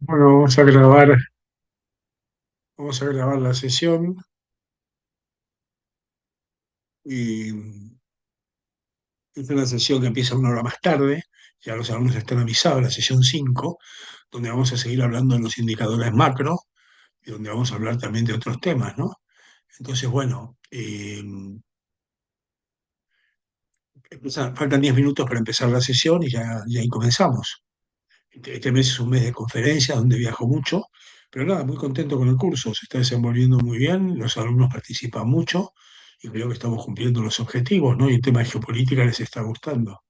Bueno, vamos a grabar la sesión y es una sesión que empieza una hora más tarde, ya los alumnos están avisados, la sesión 5, donde vamos a seguir hablando de los indicadores macro y donde vamos a hablar también de otros temas, ¿no? Entonces, bueno, faltan 10 minutos para empezar la sesión y ahí comenzamos. Este mes es un mes de conferencias donde viajo mucho, pero nada, muy contento con el curso, se está desenvolviendo muy bien, los alumnos participan mucho y creo que estamos cumpliendo los objetivos, ¿no? Y el tema de geopolítica les está gustando,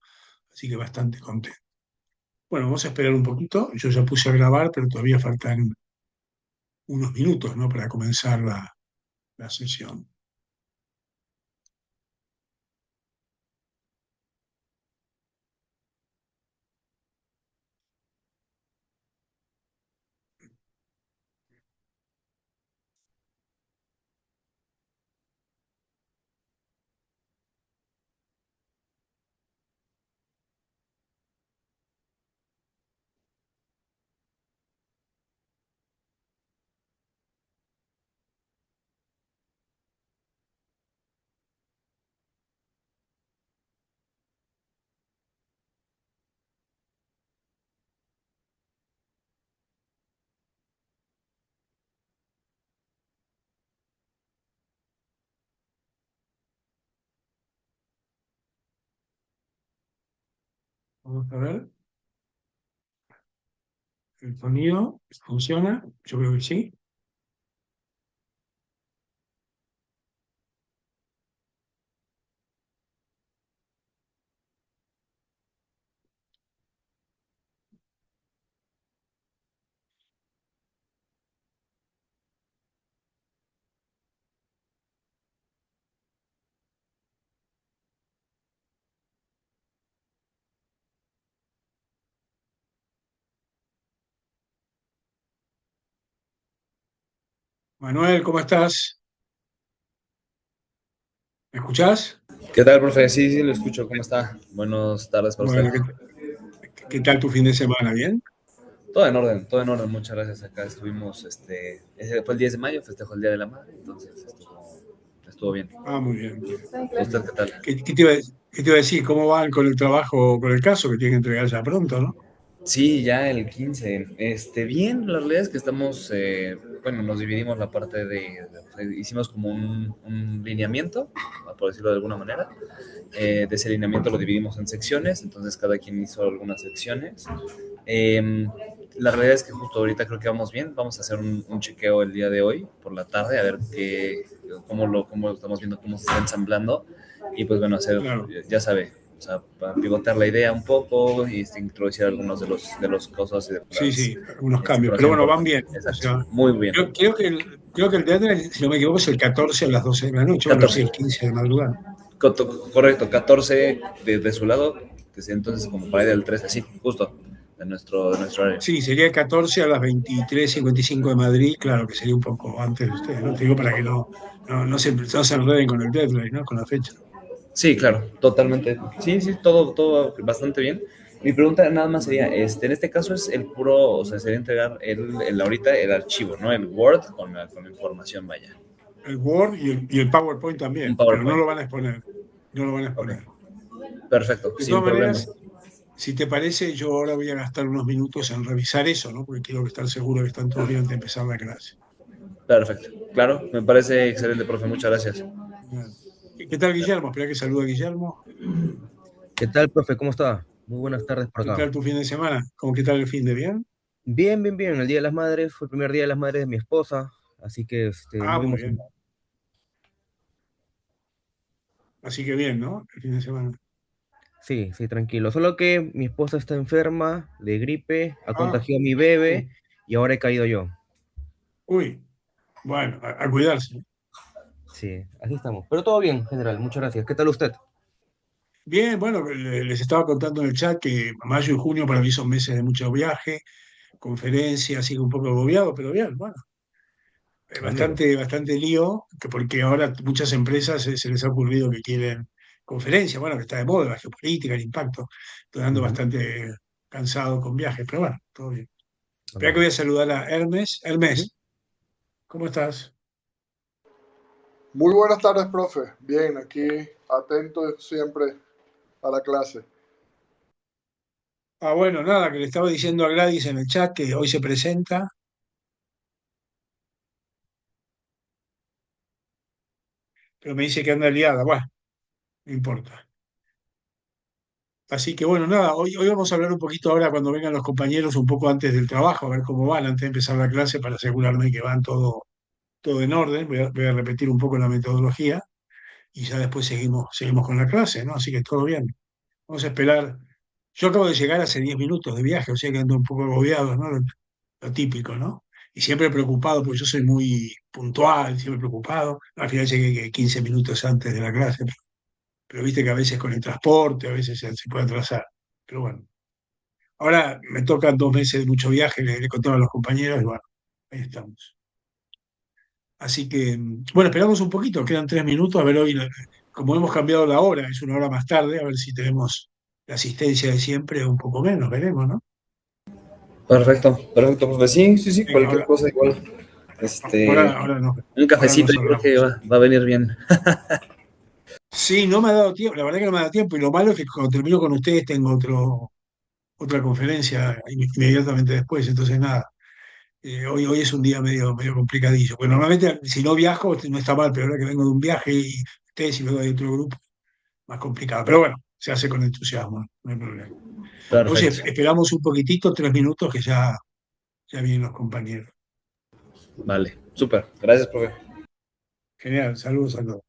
así que bastante contento. Bueno, vamos a esperar un poquito, yo ya puse a grabar, pero todavía faltan unos minutos, ¿no? Para comenzar la sesión. Vamos a ver, el sonido funciona, yo creo que sí. Manuel, ¿cómo estás? ¿Me escuchás? ¿Qué tal, profe? Sí, sí, lo escucho. ¿Cómo está? Buenas tardes para usted. Bueno, ¿qué tal tu fin de semana? ¿Bien? Todo en orden, todo en orden. Muchas gracias. Acá estuvimos, ese fue el 10 de mayo, festejó el Día de la Madre, entonces estuvo bien. Ah, muy bien, muy bien. ¿Usted qué tal? ¿Qué te iba a decir? ¿Cómo van con el trabajo, con el caso que tienen que entregar ya pronto, ¿no? Sí, ya el 15. Bien, la realidad es que estamos, bueno, nos dividimos la parte hicimos como un lineamiento, por decirlo de alguna manera. De ese lineamiento lo dividimos en secciones, entonces cada quien hizo algunas secciones. Eh, la realidad es que justo ahorita creo que vamos bien. Vamos a hacer un chequeo el día de hoy por la tarde a ver cómo estamos viendo cómo se está ensamblando y pues bueno, hacer, Claro. ya sabe, o sea, para pivotar la idea un poco y introducir algunos de los cosas y de Sí, las sí, algunos cambios. Pero información bueno, van importante. bien. O Exacto, sea, muy bien. creo que el deadline, si no me equivoco, es el 14 a las 12 de la noche. Bueno, sí, 14. el 15 de madrugada. Correcto, 14 de su lado, que sea entonces como para ir del 13, sí, justo, de nuestro área. Sí, sería el 14 a las 23:55 de Madrid. Claro que sería un poco antes de ustedes, ¿no? Te digo para que no se enreden con el deadline, ¿no? Con la fecha. Sí, claro, totalmente. Sí, sí, todo bastante bien. Mi pregunta nada más sería, en este caso es el puro, o sea, sería entregar ahorita el archivo, ¿no? El Word con la información, vaya. El Word y el PowerPoint Un también, pero no PowerPoint. lo van a exponer. No lo van a Ok, exponer. perfecto, De sin todas problema. maneras, si te parece, yo ahora voy a gastar unos minutos en revisar eso, ¿no? Porque quiero que estar seguro que están todos bien antes de empezar la clase. Perfecto. Claro, me parece excelente, profe, muchas gracias. Bien. ¿Qué tal, Guillermo? Espera que salude a Guillermo. ¿Qué tal, profe? ¿Cómo está? Muy buenas tardes por ¿Qué acá. tal tu fin de semana? ¿Cómo qué tal el fin de bien? Bien, bien, bien. El Día de las Madres fue el primer Día de las Madres de mi esposa, así que Ah, muy muy bien. emocionado. Así que bien, ¿no? El fin de semana. Sí, sí, tranquilo. Solo que mi esposa está enferma de gripe, ha Ah, contagiado a mi uh, bebé y ahora he caído yo. uy, bueno, a cuidarse. Sí, así estamos. Pero todo bien, general. Muchas gracias. ¿Qué tal usted? Bien, bueno, les estaba contando en el chat que mayo y junio para mí son meses de mucho viaje, conferencias, sigo un poco agobiado, pero bien, bueno. Ah, mire. Bastante lío, porque ahora muchas empresas se les ha ocurrido que quieren conferencias, bueno, que está de moda, la geopolítica, el impacto. Estoy dando Ujú. bastante cansado con viajes, pero bueno, todo bien. Espera que voy Ándale. a saludar a Hermes. Ujú. Hermes, ¿cómo estás? Muy buenas tardes, profe. Bien, aquí atento siempre a la clase. Ah, bueno, nada, que le estaba diciendo a Gladys en el chat que hoy se presenta, pero me dice que anda liada. Bueno, no importa. Así que bueno, nada, hoy vamos a hablar un poquito ahora cuando vengan los compañeros, un poco antes del trabajo, a ver cómo van, antes de empezar la clase, para asegurarme que van todo en orden. Voy a repetir un poco la metodología y ya después seguimos con la clase, ¿no? Así que todo bien. Vamos a esperar. Yo acabo de llegar hace 10 minutos de viaje, o sea que ando un poco agobiado, ¿no? Lo típico, ¿no? Y siempre preocupado, porque yo soy muy puntual, siempre preocupado. Al final llegué 15 minutos antes de la clase, pero viste que a veces con el transporte, a veces se puede atrasar. Pero bueno, ahora me tocan 2 meses de mucho viaje, le contaba a los compañeros, y bueno, ahí estamos. Así que, bueno, esperamos un poquito, quedan 3 minutos, a ver hoy, como hemos cambiado la hora, es una hora más tarde, a ver si tenemos la asistencia de siempre o un poco menos, veremos, ¿no? Perfecto, perfecto, profe. Sí, sí, sí, Venga, cualquier cosa igual. ahora, no, Un ahora cafecito nos yo creo que hablamos. va a venir bien. Sí, no me ha dado tiempo, la verdad que no me ha dado tiempo, y lo malo es que cuando termino con ustedes tengo otra conferencia inmediatamente después, entonces nada, hoy es un día medio complicadillo. Pues normalmente si no viajo no está mal, pero ahora que vengo de un viaje y ustedes y luego hay otro grupo, más complicado. Pero bueno, se hace con entusiasmo, no hay problema. Entonces, Perfecto. esperamos un poquitito, 3 minutos, que ya vienen los compañeros. Vale, súper. Gracias, profe. Genial, saludos a todos.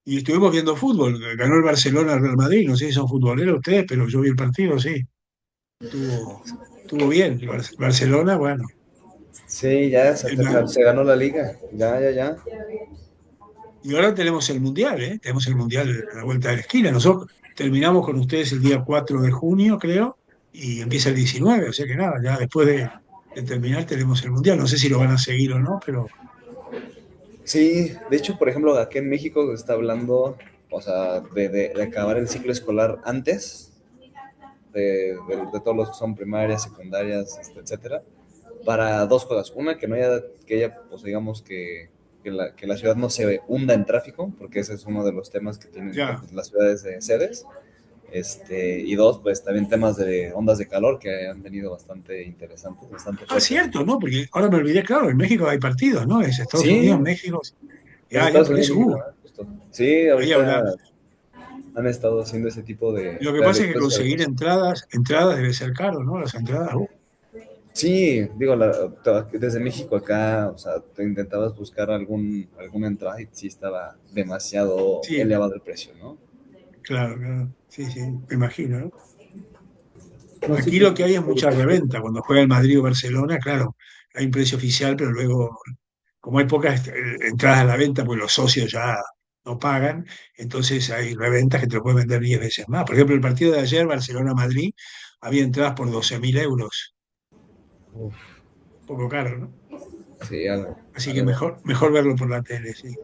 Y estuvimos viendo fútbol, ganó el Barcelona al Real Madrid, no sé si son futboleros ustedes, pero yo vi el partido, sí. Estuvo bien. Barcelona, bueno, Sí, ya el Ma- se ganó la liga. Ya, ya, ya. y ahora tenemos el Mundial, ¿eh? Tenemos el Mundial a la vuelta de la esquina. Nosotros terminamos con ustedes el día 4 de junio, creo, y empieza el 19, o sea que nada, ya después de terminar tenemos el Mundial. No sé si lo van a seguir o no, pero Sí, de hecho, por ejemplo, aquí en México se está hablando, o sea, de acabar el ciclo escolar antes de todos los que son primarias, secundarias, etcétera, para dos cosas. Una, que haya pues digamos que la ciudad no se hunda en tráfico, porque ese es uno de los temas que tienen ya. las ciudades de sedes. Y dos, pues también temas de ondas de calor que han venido bastante interesantes, bastante Ah, fuertes. cierto, ¿no? Porque ahora me olvidé, claro, en México hay partidos, ¿no? Es Estados Unidos, Sí, México. es Ya, Estados por Unidos, eso, México, ¿eh? Justo. Sí, ahí ahorita habrá. han estado haciendo ese tipo Lo que de pasa es que adecuaciones y conseguir adaptaciones. entradas debe ser caro, ¿no? Las entradas. Sí, digo, desde México acá, o sea, te intentabas buscar alguna entrada y sí estaba demasiado Sí, elevado el precio, ¿no? claro, claro. Sí, sí, me imagino, ¿no? No, sí, Aquí pues, lo que hay es mucha reventa. Cuando juega el Madrid o Barcelona, claro, hay un precio oficial, pero luego, como hay pocas entradas a la venta, pues los socios ya no pagan, entonces hay reventas que te lo pueden vender 10 veces más. Por ejemplo, el partido de ayer, Barcelona-Madrid, había entradas por 12.000 euros. uf, Un poco caro, ¿no? sí, algo, Así que algo, mejor verlo por la tele, sí.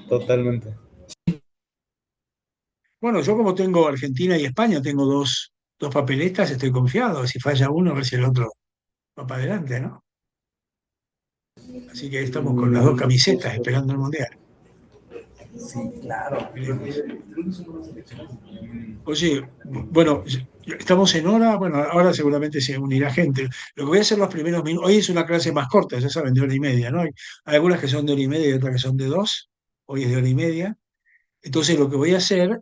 totalmente. Bueno, yo como tengo Argentina y España, tengo dos papeletas, estoy confiado. Si falla uno, a ver si el otro va para adelante, ¿no? Así que ahí estamos con las dos camisetas esperando el Mundial. Sí, claro. Veremos. Creo que son unas elecciones muy- Oye, bueno, estamos en hora, bueno, ahora seguramente se unirá gente. Lo que voy a hacer los primeros minutos, hoy es una clase más corta, ya saben, de hora y media, ¿no? Hay algunas que son de hora y media y otras que son de dos, hoy es de hora y media. Entonces lo que voy a hacer,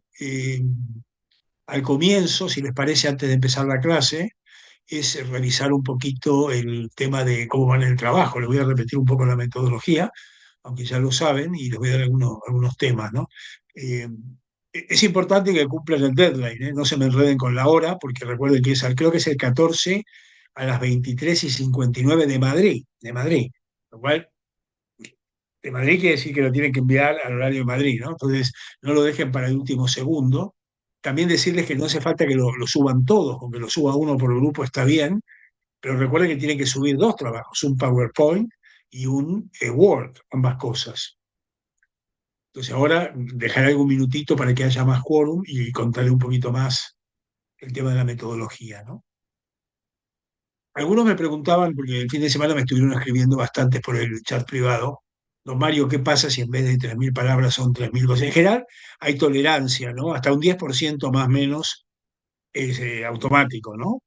al comienzo, si les parece, antes de empezar la clase, es revisar un poquito el tema de cómo van en el trabajo. Les voy a repetir un poco la metodología, aunque ya lo saben, y les voy a dar algunos temas, ¿no? Eh, es importante que cumplan el deadline, ¿eh? No se me enreden con la hora, porque recuerden que creo que es el 14 a las 23:59 de Madrid, lo cual de Madrid quiere decir que lo tienen que enviar al horario de Madrid, ¿no? Entonces, no lo dejen para el último segundo. También decirles que no hace falta que lo suban todos, aunque lo suba uno por grupo está bien, pero recuerden que tienen que subir dos trabajos, un PowerPoint y un Word, ambas cosas. Entonces ahora dejaré algún minutito para que haya más quórum y contaré un poquito más el tema de la metodología, ¿no? Algunos me preguntaban, porque el fin de semana me estuvieron escribiendo bastantes por el chat privado, don Mario, ¿qué pasa si en vez de 3.000 palabras son 3.000 cosas? En general hay tolerancia, ¿no? Hasta un 10% más o menos es automático, ¿no?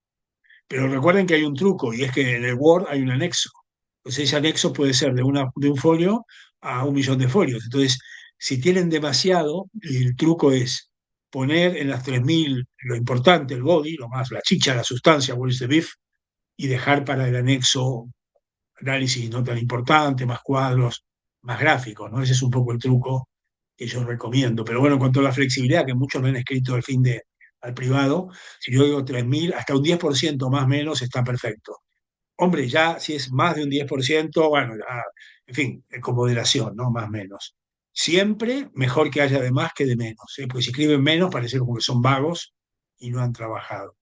Pero recuerden que hay un truco y es que en el Word hay un anexo. Entonces ese anexo puede ser de un folio a 1.000.000 de folios. Entonces, si tienen demasiado, el truco es poner en las 3.000 lo importante, el body, lo más, la chicha, la sustancia, what is the beef, y dejar para el anexo análisis no tan importante, más cuadros, más gráficos, ¿no? Ese es un poco el truco que yo recomiendo. Pero bueno, en cuanto a la flexibilidad, que muchos me han escrito al privado, si yo digo 3.000, hasta un 10% más o menos está perfecto. Hombre, ya si es más de un 10%, bueno, ya, en fin, con moderación, ¿no? Más o menos. Siempre mejor que haya de más que de menos, ¿eh? Porque si escriben menos parece como que son vagos y no han trabajado.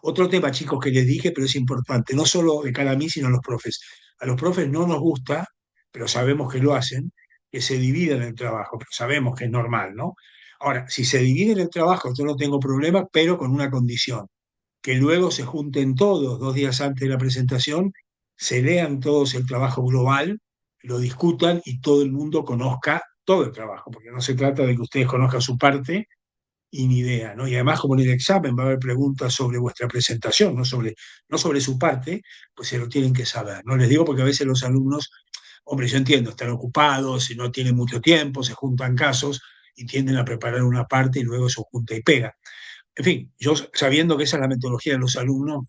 Otro tema, chicos, que les dije, pero es importante, no solo de cara a mí, sino a los profes. A los profes no nos gusta, pero sabemos que lo hacen, que se dividan el trabajo, pero sabemos que es normal, ¿no? Ahora, si se dividen el trabajo, yo no tengo problema, pero con una condición, que luego se junten todos 2 días antes de la presentación, se lean todos el trabajo global, lo discutan y todo el mundo conozca todo el trabajo, porque no se trata de que ustedes conozcan su parte y ni idea, ¿no? Y además, como en el examen va a haber preguntas sobre vuestra presentación, no sobre su parte, pues se lo tienen que saber. No les digo porque a veces los alumnos, hombre, yo entiendo, están ocupados y no tienen mucho tiempo, se juntan casos y tienden a preparar una parte y luego se junta y pega. En fin, yo sabiendo que esa es la metodología de los alumnos,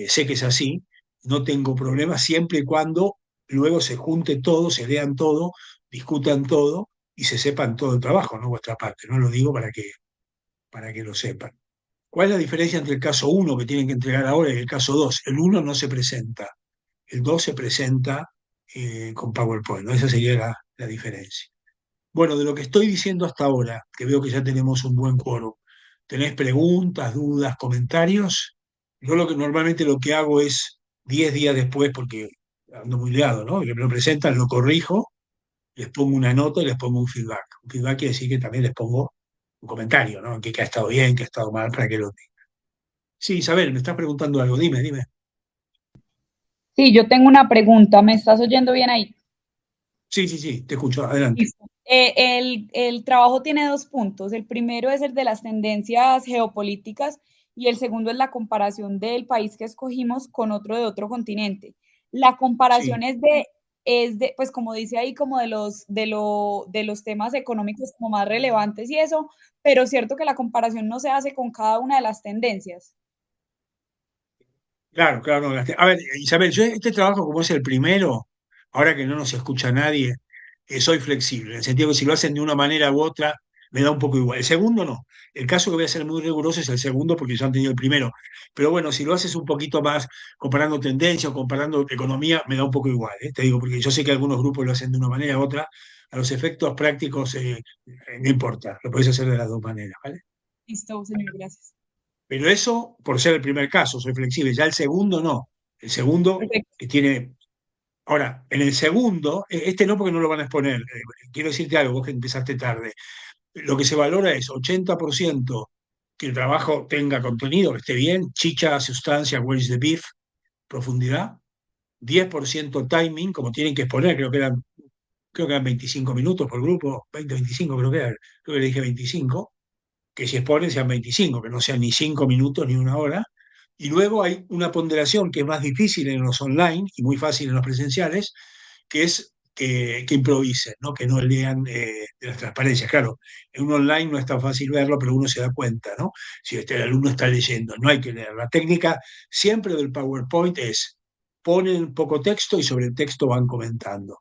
sé que es así, no tengo problema siempre y cuando luego se junte todo, se lean todo, discutan todo y se sepan todo el trabajo, ¿no? Vuestra parte. No lo digo para que lo sepan. ¿Cuál es la diferencia entre el caso uno que tienen que entregar ahora y el caso 2? El uno no se presenta, el 2 se presenta con PowerPoint, ¿no? Esa sería la diferencia. Bueno, de lo que estoy diciendo hasta ahora, que veo que ya tenemos un buen quórum, ¿tenés preguntas, dudas, comentarios? Yo normalmente lo que hago es 10 días después, porque ando muy liado, ¿no? Que me lo presentan, lo corrijo, les pongo una nota y les pongo un feedback. Un feedback quiere decir que también les pongo un comentario, ¿no? Que ha estado bien, que ha estado mal, para que lo tengan. Sí, Isabel, me estás preguntando algo, dime, dime. Sí, yo tengo una pregunta. ¿Me estás oyendo bien ahí? Sí, sí, sí, te escucho, adelante. Listo. El trabajo tiene dos puntos. El primero es el de las tendencias geopolíticas y el segundo es la comparación del país que escogimos con otro de otro continente. La comparación Sí, pues como dice ahí, como de los temas económicos como más relevantes y eso, pero cierto que la comparación no se hace con cada una de las tendencias. claro, claro. No, a ver, Isabel, yo este trabajo como es el primero, ahora que no nos escucha nadie, soy flexible, en el sentido que si lo hacen de una manera u otra, me da un poco igual. El segundo no. El caso que voy a ser muy riguroso es el segundo porque ya han tenido el primero. Pero bueno, si lo haces un poquito más comparando tendencia o comparando economía, me da un poco igual, ¿eh? Te digo, porque yo sé que algunos grupos lo hacen de una manera u otra. A los efectos prácticos no importa, lo podéis hacer de las dos maneras, ¿vale? Listo, señor, gracias. Pero eso por ser el primer caso, soy flexible. Ya el segundo no. El segundo Perfecto. que tiene. Ahora, en el segundo, este no porque no lo van a exponer. Quiero decirte algo, vos que empezaste tarde. Lo que se valora es 80% que el trabajo tenga contenido, que esté bien, chicha, sustancia, where is the beef, profundidad. 10% timing, como tienen que exponer, creo que eran 25 minutos por grupo, 20, 25 creo que le dije 25 que si exponen sean 25, que no sean ni 5 minutos ni una hora. Y luego hay una ponderación que es más difícil en los online y muy fácil en los presenciales, que es que improvisen, ¿no? Que no lean de las transparencias. Claro, en un online no es tan fácil verlo, pero uno se da cuenta, ¿no? Si el alumno está leyendo, no hay que leer. La técnica siempre del PowerPoint es ponen poco texto y sobre el texto van comentando.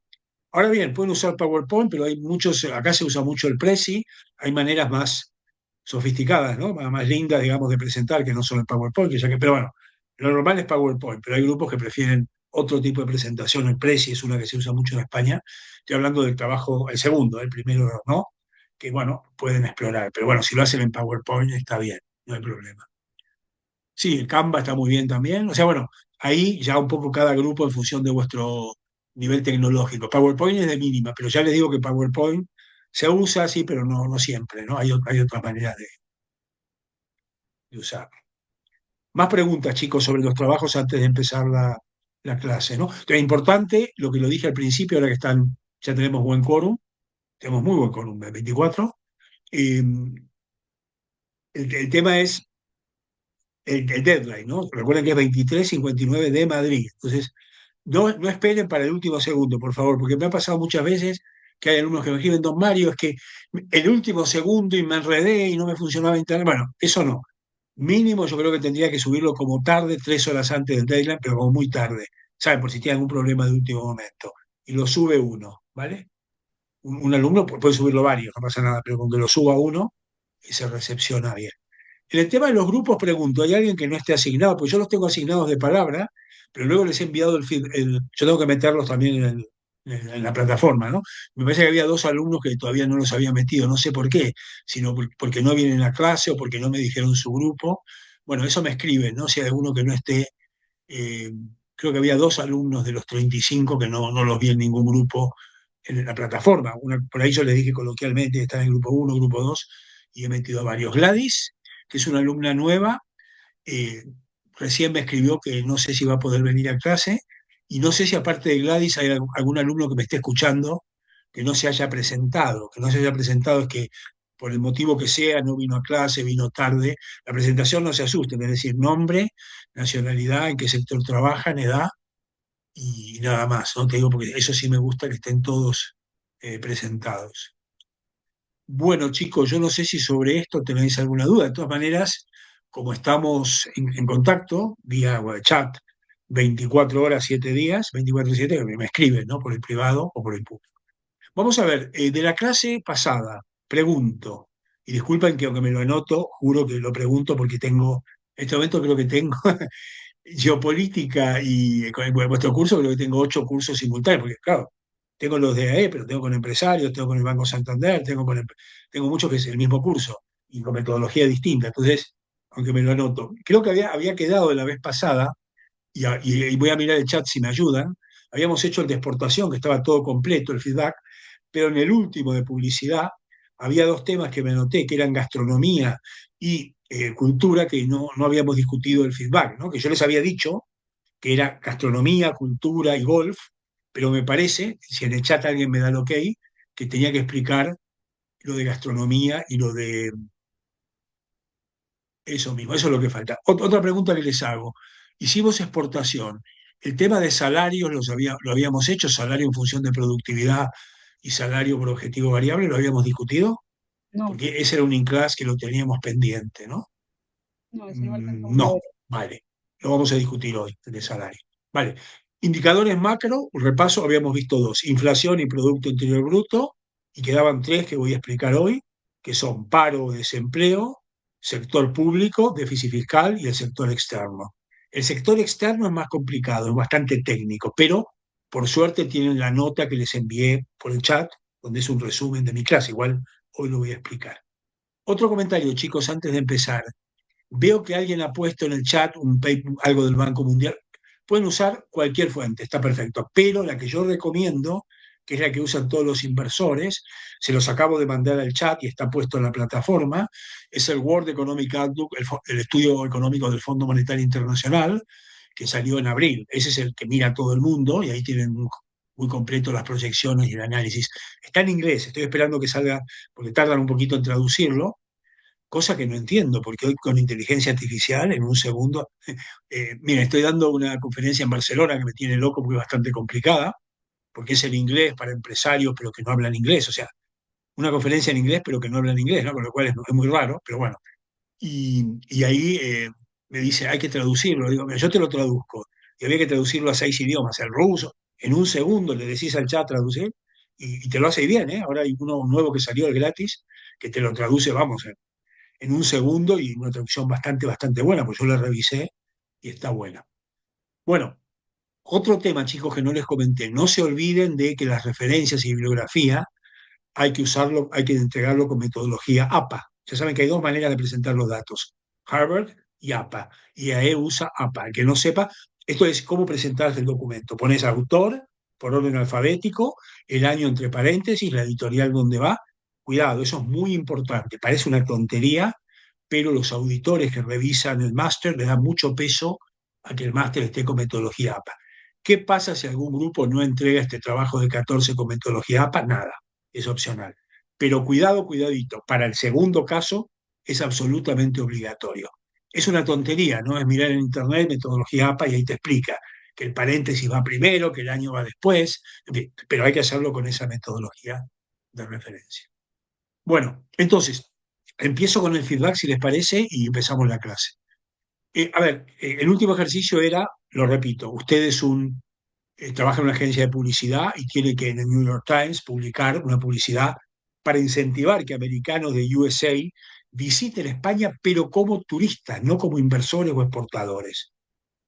Ahora bien, pueden usar PowerPoint, pero hay muchos, acá se usa mucho el Prezi, hay maneras más sofisticadas, ¿no? Más lindas, digamos, de presentar, que no son el PowerPoint, pero bueno, lo normal es PowerPoint, pero hay grupos que prefieren otro tipo de presentación. El Prezi es una que se usa mucho en España. Estoy hablando del trabajo, el segundo, el primero no, que bueno, pueden explorar. Pero bueno, si lo hacen en PowerPoint está bien, no hay problema. Sí, el Canva está muy bien también. O sea, bueno, ahí ya un poco cada grupo en función de vuestro nivel tecnológico. PowerPoint es de mínima, pero ya les digo que PowerPoint se usa así, pero no siempre, ¿no? Hay otras maneras de usar. Más preguntas, chicos, sobre los trabajos antes de empezar la clase, ¿no? Entonces, importante, lo que lo dije al principio, ahora que ya tenemos buen quórum, tenemos muy buen quórum, 24. eh, el tema es el deadline, ¿no? Recuerden que es 23:59 de Madrid. Entonces, no esperen para el último segundo, por favor, porque me ha pasado muchas veces que hay alumnos que me escriben, don Mario, es que el último segundo y me enredé y no me funcionaba internet. Bueno, eso no. Mínimo yo creo que tendría que subirlo como tarde, 3 horas antes del deadline, pero como muy tarde. ¿Saben? Por si tiene algún problema de último momento. Y lo sube uno, ¿vale? Un alumno puede subirlo varios, no pasa nada, pero con que lo suba uno, se recepciona bien. En el tema de los grupos, pregunto, ¿hay alguien que no esté asignado? Pues yo los tengo asignados de palabra, pero luego les he enviado yo tengo que meterlos también en la plataforma, ¿no? Me parece que había 2 alumnos que todavía no los había metido, no sé por qué, sino porque no vienen a clase o porque no me dijeron su grupo. Bueno, eso me escriben, ¿no? Si hay alguno que no esté, eh, creo que había 2 alumnos de los 35 que no los vi en ningún grupo en la plataforma. Por ahí yo les dije coloquialmente que estaba en grupo uno, grupo 2 y he metido a varios. Gladys, que es una alumna nueva, eh, recién me escribió que no sé si va a poder venir a clase y no sé si aparte de Gladys hay algún alumno que me esté escuchando que no se haya presentado. Que no se haya presentado es que por el motivo que sea no vino a clase, vino tarde. La presentación no se asusten, es decir, nombre, nacionalidad, en qué sector trabajan, edad y nada más. No te digo porque eso sí me gusta que estén todos presentados. Bueno, chicos, yo no sé si sobre esto tenéis alguna duda. De todas maneras, como estamos en contacto vía chat 24 horas, 7 días, 24/7, que me escriben, ¿no? Por el privado o por el público. Vamos a ver, de la clase pasada, pregunto, y disculpen que aunque me lo anoto, juro que lo pregunto porque en este momento creo que tengo geopolítica y con vuestro curso, creo que tengo 8 cursos simultáneos, porque claro, tengo los de AE, pero tengo con empresarios, tengo con el Banco Santander, tengo muchos que es el mismo curso y con metodología distinta. Entonces, aunque me lo anoto, creo que había quedado de la vez pasada, y voy a mirar el chat si me ayudan, habíamos hecho el de exportación, que estaba todo completo, el feedback, pero en el último de publicidad había 2 temas que me anoté, que eran gastronomía y cultura, que no habíamos discutido el feedback, ¿no? Que yo les había dicho que era gastronomía, cultura y golf, pero me parece, si en el chat alguien me da el ok, que tenía que explicar lo de gastronomía y lo de eso mismo, eso es lo que falta. Otra pregunta que les hago. Hicimos exportación. El tema de salarios lo habíamos hecho, salario en función de productividad y salario por objetivo variable, lo habíamos discutido, No, porque ese era un in-class que lo teníamos pendiente, ¿no? no, eso no alcanzamos a No, ver. vale. Lo vamos a discutir hoy, el de salario. Vale. Indicadores macro, un repaso, habíamos visto 2, inflación y Producto Interior Bruto, y quedaban 3 que voy a explicar hoy, que son paro o desempleo, sector público, déficit fiscal y el sector externo. El sector externo es más complicado, es bastante técnico, pero por suerte tienen la nota que les envié por el chat, donde es un resumen de mi clase, igual hoy lo voy a explicar. Otro comentario, chicos, antes de empezar. Veo que alguien ha puesto en el chat algo del Banco Mundial. Pueden usar cualquier fuente, está perfecto, pero la que yo recomiendo, que es la que usan todos los inversores, se los acabo de mandar al chat y está puesto en la plataforma, es el World Economic Outlook, el estudio económico del Fondo Monetario Internacional, que salió en abril. Ese es el que mira todo el mundo y ahí tienen muy completo las proyecciones y el análisis. Está en inglés, estoy esperando que salga, porque tardan un poquito en traducirlo, cosa que no entiendo, porque hoy con inteligencia artificial, en un segundo, mira, estoy dando una conferencia en Barcelona que me tiene loco porque es bastante complicada, porque es el inglés para empresarios, pero que no hablan inglés, o sea, una conferencia en inglés, pero que no hablan inglés, ¿no? Con lo cual es muy raro, pero bueno. Y ahí me dice, hay que traducirlo. Digo, mira, yo te lo traduzco. Y había que traducirlo a 6 idiomas, el ruso. En un segundo le decís al chat traducir y te lo hace bien, ¿eh? Ahora hay uno nuevo que salió, el gratis, que te lo traduce, vamos, en un segundo y una traducción bastante buena, pues yo la revisé y está buena. Bueno, otro tema, chicos, que no les comenté, no se olviden de que las referencias y bibliografía hay que usarlo, hay que entregarlo con metodología APA. Ya saben que hay 2 maneras de presentar los datos, Harvard y APA. Y AE usa APA. El que no sepa, esto es cómo presentar el documento. Pones autor por orden alfabético, el año entre paréntesis, la editorial donde va. Cuidado, eso es muy importante. Parece una tontería, pero los auditores que revisan el máster le dan mucho peso a que el máster esté con metodología APA. ¿Qué pasa si algún grupo no entrega este trabajo de 14 con metodología APA? Nada, es opcional. Pero cuidado, cuidadito, para el segundo caso es absolutamente obligatorio. Es una tontería, ¿no? Es mirar en internet metodología APA y ahí te explica que el paréntesis va primero, que el año va después, en fin, pero hay que hacerlo con esa metodología de referencia. Bueno, entonces, empiezo con el feedback, si les parece, y empezamos la clase. A ver, el último ejercicio era, lo repito, usted es trabaja en una agencia de publicidad y tiene que en el New York Times publicar una publicidad para incentivar que americanos de USA visiten España, pero como turistas, no como inversores o exportadores.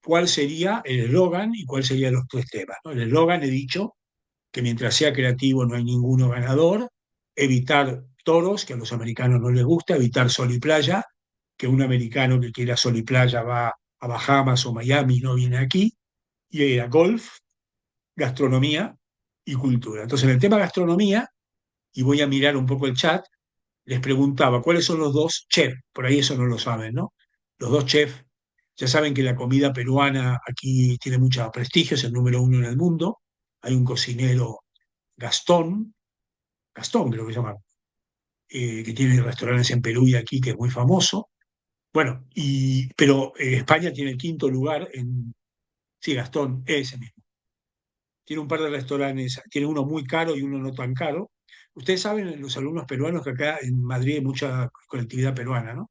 ¿Cuál sería el eslogan y cuáles serían los tres temas? ¿No? El eslogan, he dicho, que mientras sea creativo no hay ninguno ganador, evitar toros, que a los americanos no les gusta, evitar sol y playa, que un americano que quiera sol y playa va a Bahamas o Miami y no viene aquí, y a golf, gastronomía y cultura. Entonces, en el tema gastronomía, y voy a mirar un poco el chat, les preguntaba cuáles son los dos chefs, por ahí eso no lo saben, ¿no? Los dos chefs, ya saben que la comida peruana aquí tiene mucho prestigio, es el número uno en el mundo. Hay un cocinero, Gastón, Gastón creo que se llama, que tiene restaurantes en Perú y aquí, que es muy famoso. Bueno, pero España tiene el quinto lugar sí, Gastón, ese mismo. Tiene un par de restaurantes, tiene uno muy caro y uno no tan caro. Ustedes saben, los alumnos peruanos, que acá en Madrid hay mucha colectividad peruana, ¿no?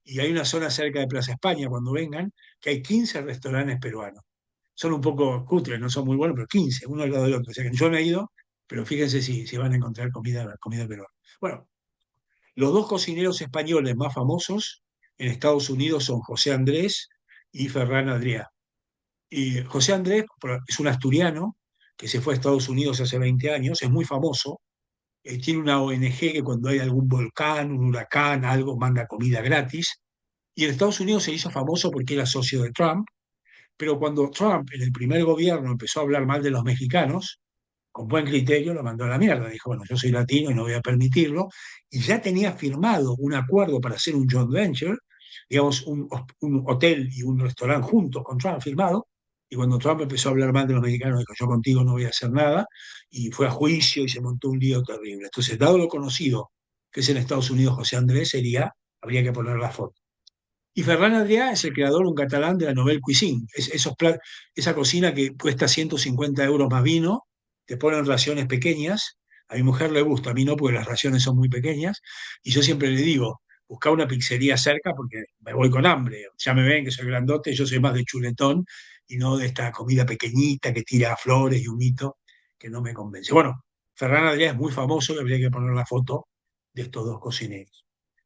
Y hay una zona cerca de Plaza España, cuando vengan, que hay 15 restaurantes peruanos. Son un poco cutres, no son muy buenos, pero 15, uno al lado del otro. O sea que yo no he ido, pero fíjense si van a encontrar comida peruana. Bueno, los dos cocineros españoles más famosos en Estados Unidos son José Andrés y Ferran Adrià. Y José Andrés es un asturiano que se fue a Estados Unidos hace 20 años, es muy famoso, tiene una ONG que cuando hay algún volcán, un huracán, algo, manda comida gratis. Y en Estados Unidos se hizo famoso porque era socio de Trump, pero cuando Trump en el primer gobierno empezó a hablar mal de los mexicanos, con buen criterio lo mandó a la mierda. Dijo, bueno, yo soy latino y no voy a permitirlo. Y ya tenía firmado un acuerdo para hacer un joint venture, digamos, un hotel y un restaurante juntos con Trump firmado. Y cuando Trump empezó a hablar mal de los mexicanos, dijo, yo contigo no voy a hacer nada. Y fue a juicio y se montó un lío terrible. Entonces, dado lo conocido que es en Estados Unidos José Andrés, habría que poner la foto. Y Ferran Adrià es el creador, un catalán, de la Nouvelle Cuisine. Esa cocina que cuesta 150 euros más vino, te ponen raciones pequeñas. A mi mujer le gusta, a mí no, porque las raciones son muy pequeñas. Y yo siempre le digo, busca una pizzería cerca porque me voy con hambre. Ya me ven que soy grandote, yo soy más de chuletón y no de esta comida pequeñita que tira flores y humito, que no me convence. Bueno, Ferran Adrià es muy famoso y habría que poner la foto de estos dos cocineros.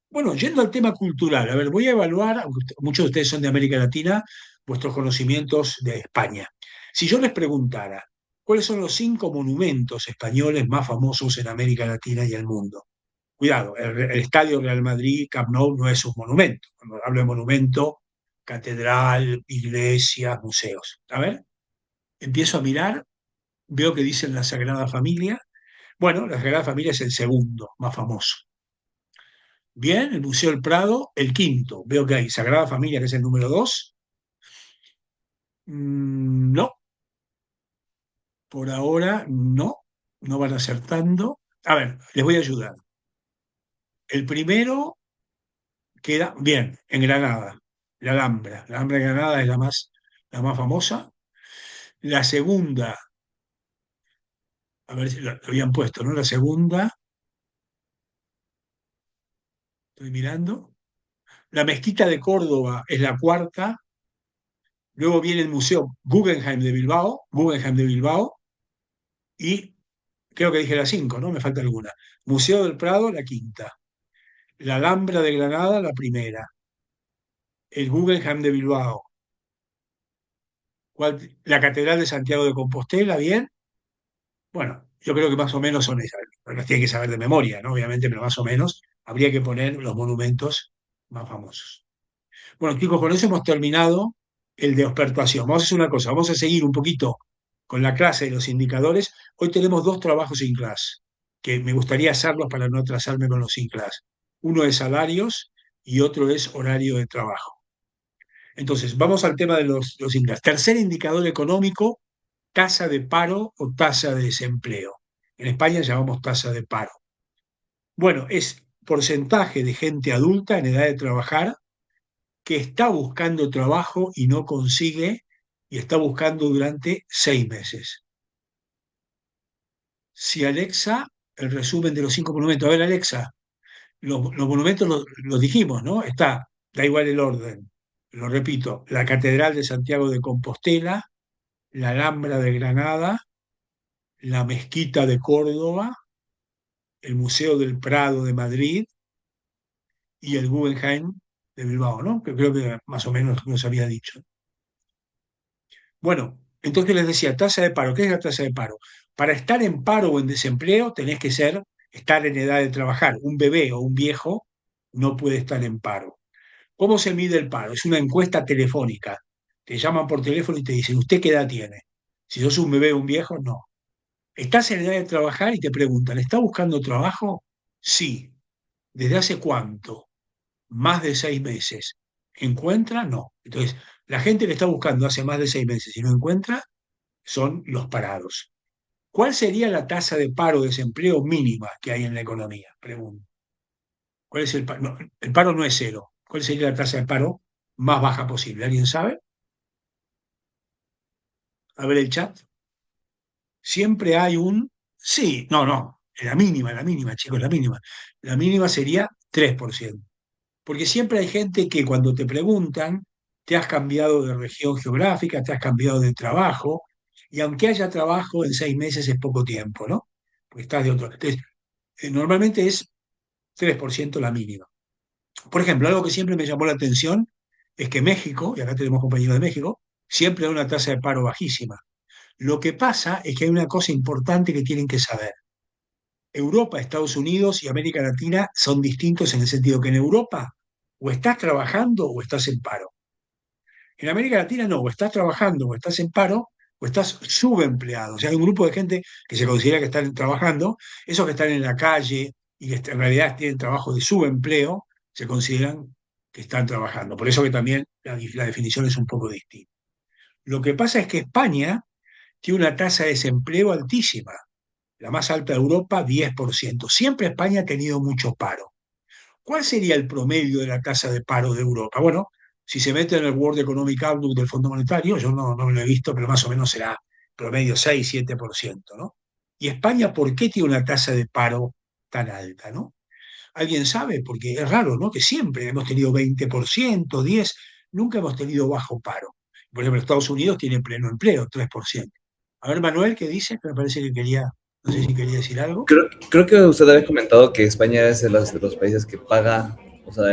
Bueno, yendo al tema cultural, a ver, voy a evaluar, aunque muchos de ustedes son de América Latina, vuestros conocimientos de España. Si yo les preguntara, ¿cuáles son los 5 monumentos españoles más famosos en América Latina y el mundo? Cuidado, el Estadio Real Madrid, Camp Nou, no es un monumento. Cuando hablo de monumento, catedral, iglesias, museos. A ver, empiezo a mirar, veo que dicen la Sagrada Familia. Bueno, la Sagrada Familia es el segundo más famoso. Bien, el Museo del Prado, el quinto. Veo que hay Sagrada Familia, que es el número 2. No, por ahora no van acertando. A ver, les voy a ayudar. El primero queda, bien, en Granada, la Alhambra. La Alhambra de Granada es la más famosa. La segunda, a ver si lo habían puesto, ¿no? La segunda, estoy mirando. La Mezquita de Córdoba es la cuarta. Luego viene el Museo Guggenheim de Bilbao, y creo que dije la 5, ¿no? Me falta alguna. Museo del Prado, la quinta. La Alhambra de Granada, la primera. El Guggenheim de Bilbao. La Catedral de Santiago de Compostela, bien. Bueno, yo creo que más o menos son esas. Las tienen que saber de memoria, ¿no? Obviamente, pero más o menos habría que poner los monumentos más famosos. Bueno, chicos, con eso hemos terminado el de expertuación. Vamos a hacer una cosa, vamos a seguir un poquito con la clase de los indicadores. Hoy tenemos 2 trabajos in class, que me gustaría hacerlos para no atrasarme con los in class. Uno de salarios y otro es horario de trabajo. Entonces, vamos al tema de los indicadores. Tercer indicador económico, tasa de paro o tasa de desempleo. En España llamamos tasa de paro. Bueno, es porcentaje de gente adulta en edad de trabajar que está buscando trabajo y no consigue y está buscando durante 6 meses. Si Alexa, el resumen de los 5 monumentos. A ver, Alexa, los monumentos los dijimos, ¿no? Está, da igual el orden, lo repito, la Catedral de Santiago de Compostela, la Alhambra de Granada, la Mezquita de Córdoba, el Museo del Prado de Madrid y el Guggenheim de Bilbao, ¿no? Que creo que más o menos nos había dicho. Bueno, entonces les decía, tasa de paro. ¿Qué es la tasa de paro? Para estar en paro o en desempleo tenés que estar en edad de trabajar. Un bebé o un viejo no puede estar en paro. ¿Cómo se mide el paro? Es una encuesta telefónica. Te llaman por teléfono y te dicen, ¿usted qué edad tiene? Si sos un bebé o un viejo, no. Estás en edad de trabajar y te preguntan, ¿está buscando trabajo? Sí. ¿Desde hace cuánto? Más de 6 meses. ¿Encuentra? No. Entonces, la gente que está buscando hace más de 6 meses y no encuentra, son los parados. ¿Cuál sería la tasa de paro o desempleo mínima que hay en la economía? Pregunto. ¿Cuál es el paro? No, el paro no es cero. ¿Cuál sería la tasa de paro más baja posible? ¿Alguien sabe? A ver el chat. Siempre hay un... Sí, no, no. La mínima, chicos, la mínima. La mínima sería 3%. Porque siempre hay gente que cuando te preguntan, te has cambiado de región geográfica, te has cambiado de trabajo, y aunque haya trabajo en 6 meses es poco tiempo, ¿no? Porque estás de otro. Entonces, normalmente es 3% la mínima. Por ejemplo, algo que siempre me llamó la atención es que México, y acá tenemos compañeros de México, siempre da una tasa de paro bajísima. Lo que pasa es que hay una cosa importante que tienen que saber. Europa, Estados Unidos y América Latina son distintos en el sentido que en Europa o estás trabajando o estás en paro. En América Latina no, o estás trabajando o estás en paro o estás subempleado. O sea, hay un grupo de gente que se considera que están trabajando, esos que están en la calle y que en realidad tienen trabajo de subempleo, se consideran que están trabajando. Por eso que también la definición es un poco distinta. Lo que pasa es que España tiene una tasa de desempleo altísima, la más alta de Europa, 10%. Siempre España ha tenido mucho paro. ¿Cuál sería el promedio de la tasa de paro de Europa? Bueno, si se mete en el World Economic Outlook del Fondo Monetario, yo no lo he visto, pero más o menos será promedio 6-7%, ¿no? ¿Y España por qué tiene una tasa de paro tan alta, ¿no? ¿Alguien sabe? Porque es raro, ¿no? Que siempre hemos tenido 20%, 10%, nunca hemos tenido bajo paro. Por ejemplo, Estados Unidos tiene pleno empleo, 3%. A ver, Manuel, ¿qué dice? Que me parece que quería, no sé si quería decir algo. Creo que usted había comentado que España es de los países que paga, o sea,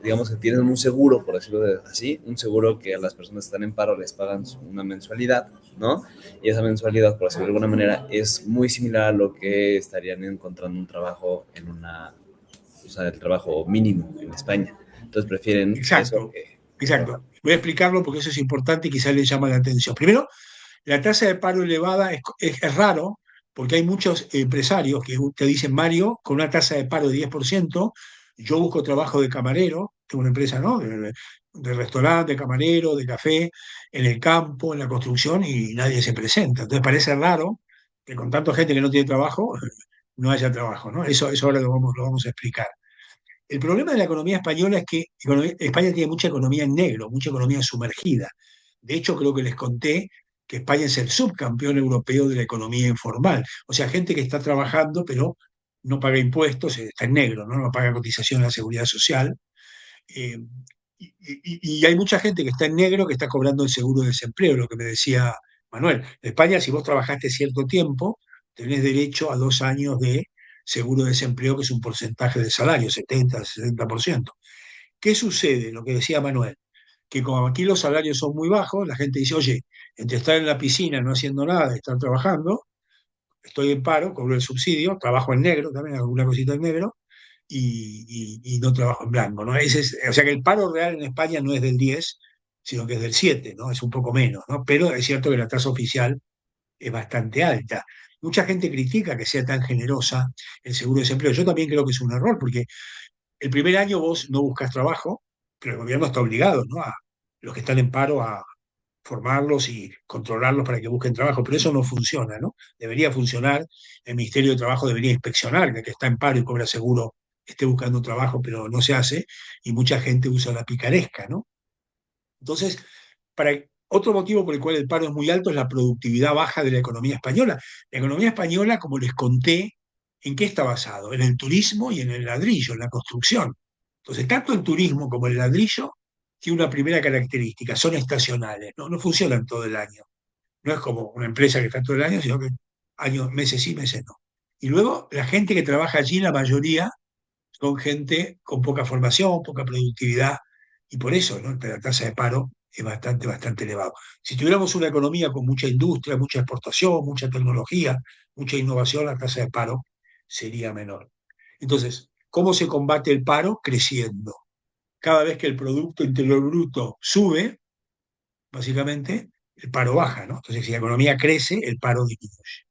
digamos que tienen un seguro, por decirlo así, un seguro que a las personas que están en paro les pagan una mensualidad, ¿no? Y esa mensualidad, por decirlo de alguna manera, es muy similar a lo que estarían encontrando un trabajo en o sea, el trabajo mínimo en España. Entonces prefieren eso Exacto, que trabajar. exacto. Voy a explicarlo porque eso es importante y quizás le llama la atención. Primero, la tasa de paro elevada es raro porque hay muchos empresarios que te dicen, Mario, con una tasa de paro de 10%, yo busco trabajo de camarero, tengo una empresa, ¿no? De restaurante, de camarero, de café, en el campo, en la construcción, y nadie se presenta. Entonces parece raro que con tanta gente que no tiene trabajo, no haya trabajo, ¿no? Eso ahora lo vamos a explicar. El problema de la economía española es que España tiene mucha economía en negro, mucha economía sumergida. De hecho, creo que les conté que España es el subcampeón europeo de la economía informal. O sea, gente que está trabajando, pero no paga impuestos, está en negro, no paga cotización a la seguridad social. Eh, y hay mucha gente que está en negro que está cobrando el seguro de desempleo, lo que me decía Manuel. En España, si vos trabajaste cierto tiempo, tenés derecho a 2 años de seguro de desempleo, que es un porcentaje del salario, 70-60%. ¿Qué sucede? Lo que decía Manuel, que como aquí los salarios son muy bajos, la gente dice, oye, entre estar en la piscina no haciendo nada y estar trabajando, estoy en paro, cobro el subsidio, trabajo en negro, también alguna cosita en negro, y no trabajo en blanco, ¿no? O sea que el paro real en España no es del 10, sino que es del 7, ¿no? Es un poco menos, ¿no? Pero es cierto que la tasa oficial es bastante alta. Mucha gente critica que sea tan generosa el seguro de desempleo. Yo también creo que es un error, porque el primer año vos no buscas trabajo, pero el gobierno está obligado, ¿no? A los que están en paro a formarlos y controlarlos para que busquen trabajo, pero eso no funciona, ¿no? Debería funcionar, el Ministerio de Trabajo debería inspeccionar que el que está en paro y cobra seguro esté buscando trabajo, pero no se hace, y mucha gente usa la picaresca, ¿no? Entonces, otro motivo por el cual el paro es muy alto es la productividad baja de la economía española. La economía española, como les conté, ¿en qué está basado? En el turismo y en el ladrillo, en la construcción. Entonces, tanto el turismo como el ladrillo tiene una primera característica, son estacionales, ¿no? No funcionan todo el año. No es como una empresa que está todo el año, sino que años, meses sí, meses no. Y luego, la gente que trabaja allí, la mayoría son gente con poca formación, poca productividad, y por eso, ¿no? La tasa de paro es bastante, bastante elevado. Si tuviéramos una economía con mucha industria, mucha exportación, mucha tecnología, mucha innovación, la tasa de paro sería menor. Entonces, ¿cómo se combate el paro? Creciendo. Cada vez que el Producto Interior Bruto sube, básicamente, el paro baja, ¿no? Entonces, si la economía crece, el paro disminuye.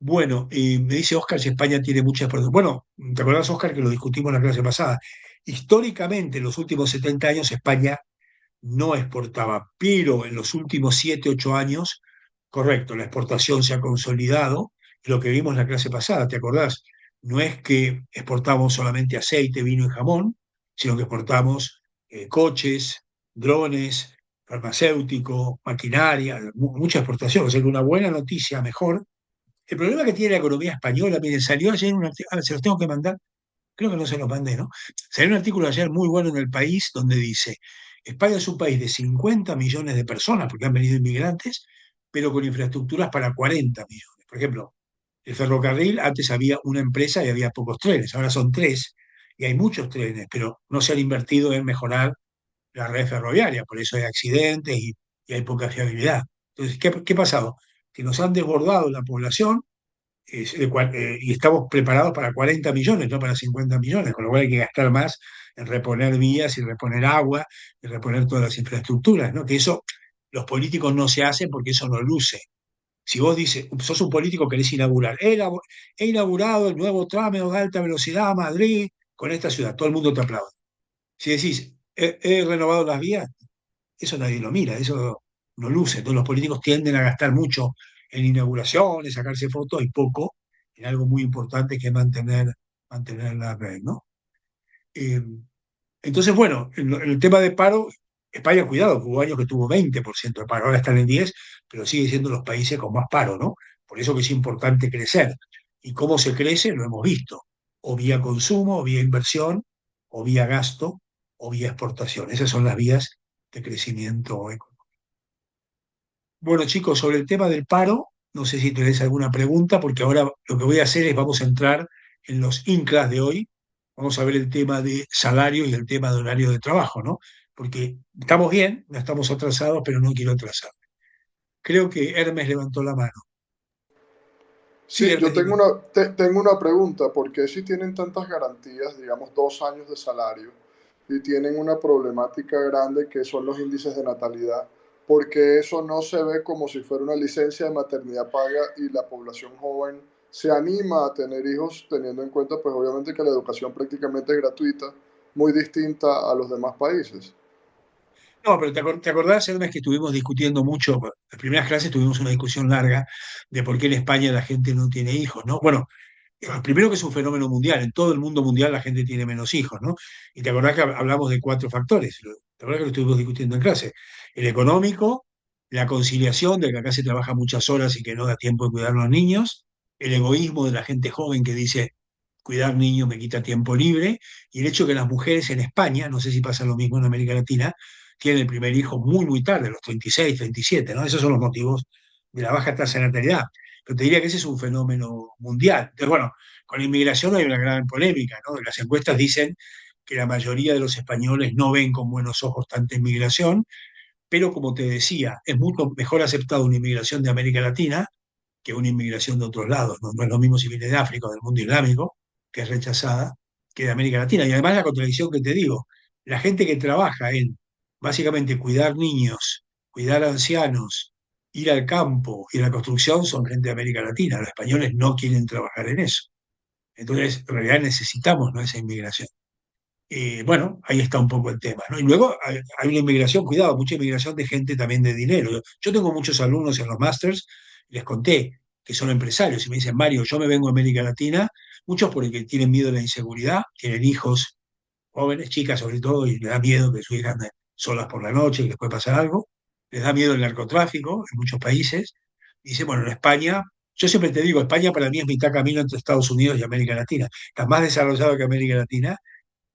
Bueno, me dice Oscar si España tiene muchas exportaciones. Bueno, ¿te acordás, Oscar, que lo discutimos en la clase pasada? Históricamente, en los últimos 70 años, España no exportaba, pero en los últimos 7, 8 años, correcto, la exportación se ha consolidado. Y lo que vimos en la clase pasada, ¿te acordás? No es que exportamos solamente aceite, vino y jamón, sino que exportamos coches, drones, farmacéutico, maquinaria, mucha exportación. O sea que una buena noticia, mejor. El problema que tiene la economía española, miren, salió ayer un artículo, se los tengo que mandar, creo que no se los mandé, ¿no? Salió un artículo ayer muy bueno en El País donde dice, España es un país de 50 millones de personas, porque han venido inmigrantes, pero con infraestructuras para 40 millones. Por ejemplo, el ferrocarril, antes había una empresa y había pocos trenes, ahora son tres, y hay muchos trenes, pero no se han invertido en mejorar la red ferroviaria, por eso hay accidentes y hay poca fiabilidad. Entonces, ¿qué ha pasado? Que nos han desbordado la población y estamos preparados para 40 millones, no para 50 millones, con lo cual hay que gastar más en reponer vías y reponer agua y reponer todas las infraestructuras, ¿no? Que eso los políticos no se hacen porque eso no luce. Si vos dices, sos un político, querés inaugurar, he inaugurado el nuevo tramo de alta velocidad a Madrid con esta ciudad, todo el mundo te aplaude. Si decís, he renovado las vías, eso nadie lo mira, eso no luce. Entonces los políticos tienden a gastar mucho en inauguraciones, sacarse fotos y poco en algo muy importante que es mantener la red, ¿no? Eh, entonces, bueno, en el tema de paro, España, cuidado, hubo años que tuvo 20% de paro, ahora están en 10, pero sigue siendo los países con más paro, ¿no? Por eso que es importante crecer. ¿Y cómo se crece? Lo hemos visto. O vía consumo, o vía inversión, o vía gasto, o vía exportación. Esas son las vías de crecimiento económico. Bueno, chicos, sobre el tema del paro, no sé si tenéis alguna pregunta, porque ahora lo que voy a hacer es vamos a entrar en los INCLAS de hoy. Vamos a ver el tema de salario y el tema de horario de trabajo, ¿no? Porque estamos bien, no estamos atrasados, pero no quiero atrasar. Creo que Hermes levantó la mano. Sí, Sí, yo Hermes, dime. tengo una pregunta. ¿Por qué si tienen tantas garantías, digamos 2 años de salario, y tienen una problemática grande que son los índices de natalidad? Porque eso no se ve como si fuera una licencia de maternidad paga y la población joven se anima a tener hijos teniendo en cuenta pues obviamente que la educación prácticamente es gratuita, muy distinta a los demás países. No, pero ¿te acordás, Hermes, que estuvimos discutiendo mucho? En las primeras clases tuvimos una discusión larga de por qué en España la gente no tiene hijos, ¿no? Bueno, primero que es un fenómeno mundial, en todo el mundo mundial la gente tiene menos hijos, ¿no? Y te acordás que hablamos de 4 factores, te acordás que lo estuvimos discutiendo en clase. El económico, la conciliación, de que acá se trabaja muchas horas y que no da tiempo de cuidar a los niños, el egoísmo de la gente joven que dice, cuidar niños me quita tiempo libre, y el hecho que las mujeres en España, no sé si pasa lo mismo en América Latina, tienen el primer hijo muy, muy tarde, a los 36, 37, ¿no? Esos son los motivos de la baja tasa de natalidad. Pero te diría que ese es un fenómeno mundial. Entonces, bueno, con la inmigración hay una gran polémica, ¿no? Las encuestas dicen que la mayoría de los españoles no ven con buenos ojos tanta inmigración, pero como te decía, es mucho mejor aceptada una inmigración de América Latina que una inmigración de otros lados, ¿no? No es lo mismo si viene de África o del mundo islámico, que es rechazada, que de América Latina. Y además la contradicción que te digo, la gente que trabaja en básicamente cuidar niños, cuidar ancianos, ir al campo y a la construcción son gente de América Latina. Los españoles no quieren trabajar en eso. Entonces, en realidad necesitamos, ¿no?, esa inmigración. Bueno, ahí está un poco el tema, ¿no? Y luego hay una inmigración, cuidado, mucha inmigración de gente también de dinero. Yo tengo muchos alumnos en los másters, les conté que son empresarios y me dicen, Mario, yo me vengo a América Latina, muchos porque tienen miedo a la inseguridad, tienen hijos jóvenes, chicas sobre todo, y les da miedo que sus hijas anden solas por la noche, que les puede pasar algo, les da miedo el narcotráfico en muchos países. Dice, bueno, en España, yo siempre te digo, España para mí es mitad camino entre Estados Unidos y América Latina, está más desarrollado que América Latina,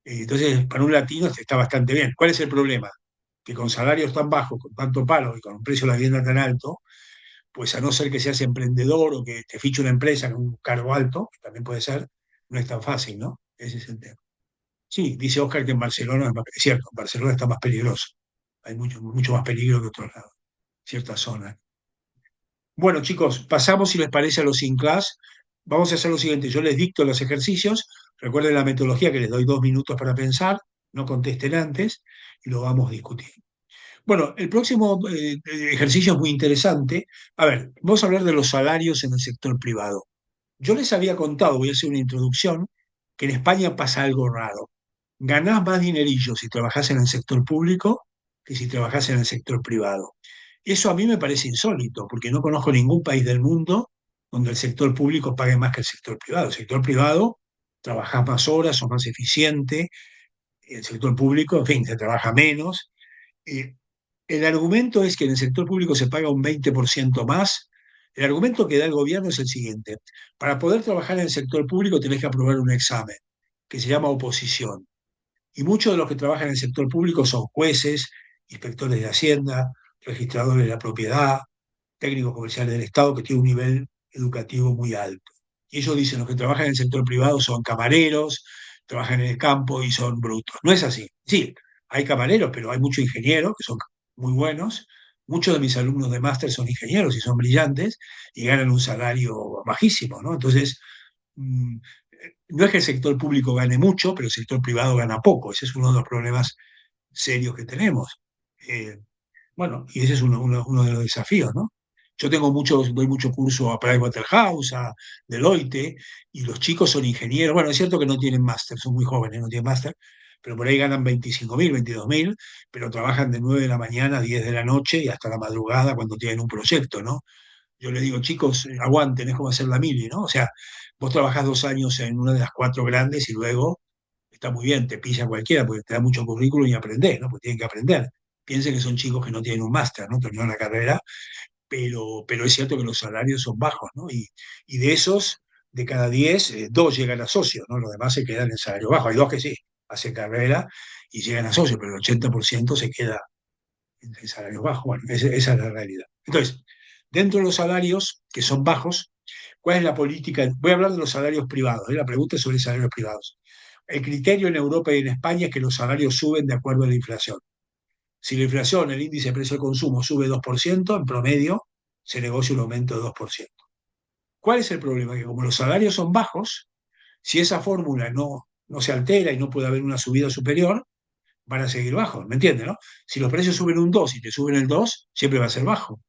entonces para un latino está bastante bien. ¿Cuál es el problema? Que con salarios tan bajos, con tanto palo y con un precio de la vivienda tan alto, pues a no ser que seas emprendedor o que te fiche una empresa con un cargo alto, que también puede ser, no es tan fácil, ¿no? Ese es el tema. Sí, dice Oscar que en Barcelona es cierto, en Barcelona está más peligroso. Hay mucho, mucho más peligro que otros lados, ciertas zonas. Bueno, chicos, pasamos, si les parece, a los in class. Vamos a hacer lo siguiente: yo les dicto los ejercicios. Recuerden la metodología, que les doy 2 minutos para pensar, no contesten antes y lo vamos discutiendo. Bueno, el próximo ejercicio es muy interesante. A ver, vamos a hablar de los salarios en el sector privado. Yo les había contado, voy a hacer una introducción, que en España pasa algo raro. Ganás más dinerillo si trabajás en el sector público que si trabajás en el sector privado. Eso a mí me parece insólito, porque no conozco ningún país del mundo donde el sector público pague más que el sector privado. El sector privado trabajás más horas, sos más eficiente. El sector público, en fin, se trabaja menos. Eh, el argumento es que en el sector público se paga un 20% más. El argumento que da el gobierno es el siguiente: para poder trabajar en el sector público tenés que aprobar un examen que se llama oposición. Y muchos de los que trabajan en el sector público son jueces, inspectores de Hacienda, registradores de la propiedad, técnicos comerciales del Estado, que tienen un nivel educativo muy alto. Y ellos dicen, los que trabajan en el sector privado son camareros, trabajan en el campo y son brutos. No es así. Sí, hay camareros, pero hay muchos ingenieros que son muy buenos. Muchos de mis alumnos de máster son ingenieros y son brillantes y ganan un salario bajísimo, ¿no? Entonces, mm, no es que el sector público gane mucho, pero el sector privado gana poco. Ese es uno de los problemas serios que tenemos. Eh, bueno, y ese es uno de los desafíos, ¿no? Yo doy mucho curso a Pricewaterhouse, a Deloitte, y los chicos son ingenieros. Bueno, es cierto que no tienen máster, son muy jóvenes, no tienen máster, pero por ahí ganan 25.000, 22.000, pero trabajan de 9 de la mañana a 10 de la noche y hasta la madrugada cuando tienen un proyecto, ¿no? Yo les digo, chicos, aguanten, es como hacer la mili, ¿no? O sea, vos trabajás 2 años en una de las 4 grandes y luego está muy bien, te pilla cualquiera porque te da mucho currículum y aprendés, ¿no? Porque tienen que aprender. Piensen que son chicos que no tienen un máster, ¿no? Terminaron la carrera, pero es cierto que los salarios son bajos, ¿no? Y de esos, de cada 10, 2 llegan a socios, ¿no? Los demás se quedan en salario bajo. Hay 2 que sí, hacen carrera y llegan a socios, pero el 80% se queda en salario bajo. Bueno, esa es la realidad. Entonces, dentro de los salarios que son bajos, ¿cuál es la política? Voy a hablar de los salarios privados, ¿eh? La pregunta es sobre salarios privados. El criterio en Europa y en España es que los salarios suben de acuerdo a la inflación. Si la inflación, el índice de precio de consumo, sube 2%, en promedio se negocia un aumento de 2%. ¿Cuál es el problema? Que como los salarios son bajos, si esa fórmula no se altera y no puede haber una subida superior, van a seguir bajos, ¿me entiendes, no? Si los precios suben un 2 y te suben el 2, siempre va a ser bajo,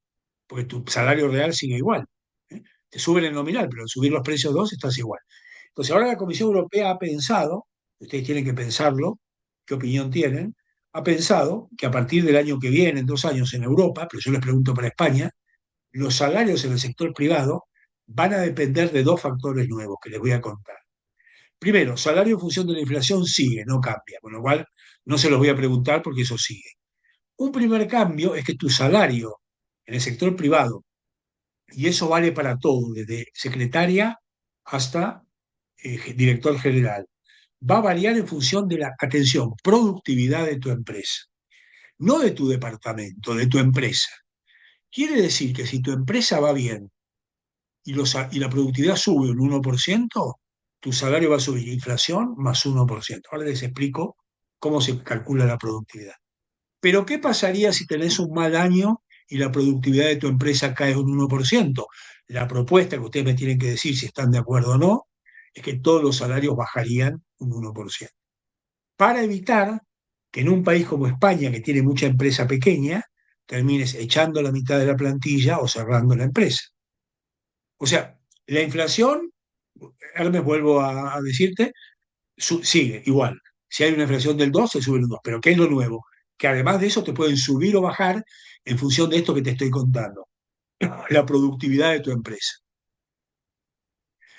porque tu salario real sigue igual. ¿Eh? Te suben el nominal, pero al subir los precios 2 estás igual. Entonces ahora la Comisión Europea ha pensado, ustedes tienen que pensarlo, qué opinión tienen, ha pensado que a partir del año que viene, en 2 años en Europa, pero yo les pregunto para España, los salarios en el sector privado van a depender de 2 factores nuevos que les voy a contar. Primero, salario en función de la inflación sigue, no cambia, con lo cual no se los voy a preguntar porque eso sigue. Un primer cambio es que tu salario en el sector privado, y eso vale para todo, desde secretaria hasta director general, va a variar en función de la, atención, productividad de tu empresa, no de tu departamento, de tu empresa. Quiere decir que si tu empresa va bien y la productividad sube un 1%, tu salario va a subir inflación más 1%. Ahora les explico cómo se calcula la productividad. Pero ¿qué pasaría si tenés un mal año y la productividad de tu empresa cae un 1%? La propuesta, que ustedes me tienen que decir si están de acuerdo o no, es que todos los salarios bajarían un 1%. Para evitar que en un país como España, que tiene mucha empresa pequeña, termines echando la mitad de la plantilla o cerrando la empresa. O sea, la inflación Hermes, vuelvo a decirte, sigue igual. Si hay una inflación del 2 se sube el 2. Pero ¿qué es lo nuevo? Que además de eso te pueden subir o bajar en función de esto que te estoy contando, la productividad de tu empresa.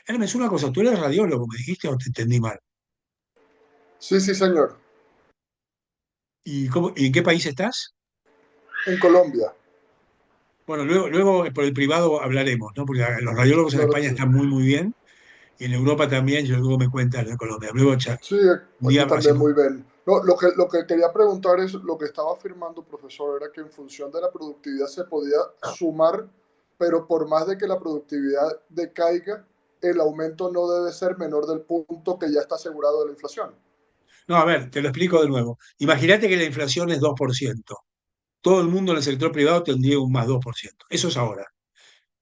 Hermes, una cosa, tú eres radiólogo, me dijiste, o te entendí mal. Sí, sí, señor. ¿Y en qué país estás? En Colombia, Bueno, luego por el privado hablaremos, ¿no? Porque los radiólogos en claro que España sí. están muy, muy bien, y en Europa también, yo luego me cuentas de Colombia. Luego, Sí, un día aquí también hacemos. muy bien. No, lo que quería preguntar es, lo que estaba afirmando, profesor, era que en función de la productividad se podía sumar, pero por más de que la productividad decaiga, el aumento no debe ser menor del punto que ya está asegurado de la inflación. No, a ver, te lo explico de nuevo. Imagínate que la inflación es 2%. Todo el mundo en el sector privado tendría un más 2%. Eso es ahora.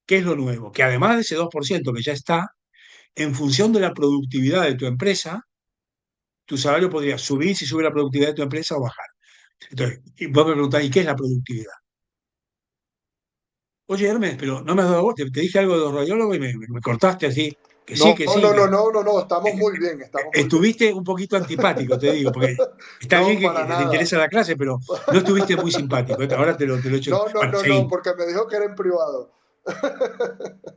¿Qué es lo nuevo? Que además de ese 2% que ya está, en función de la productividad de tu empresa, tu salario podría subir si sube la productividad de tu empresa o bajar. Entonces, y vos me preguntás, ¿y qué es la productividad? Oye, Hermes, pero no me has dado voz, te dije algo de los radiólogos y me cortaste así, que sí, No, que sí. no, no, no, no, no, estamos muy bien, estamos muy bien. Estuviste un poquito antipático, te digo, porque está bien No, para que te nada. interesa la clase, pero no estuviste muy simpático. Ahora te lo he hecho. No, no, Bueno, no, no, seguimos. porque me dijo que era en privado.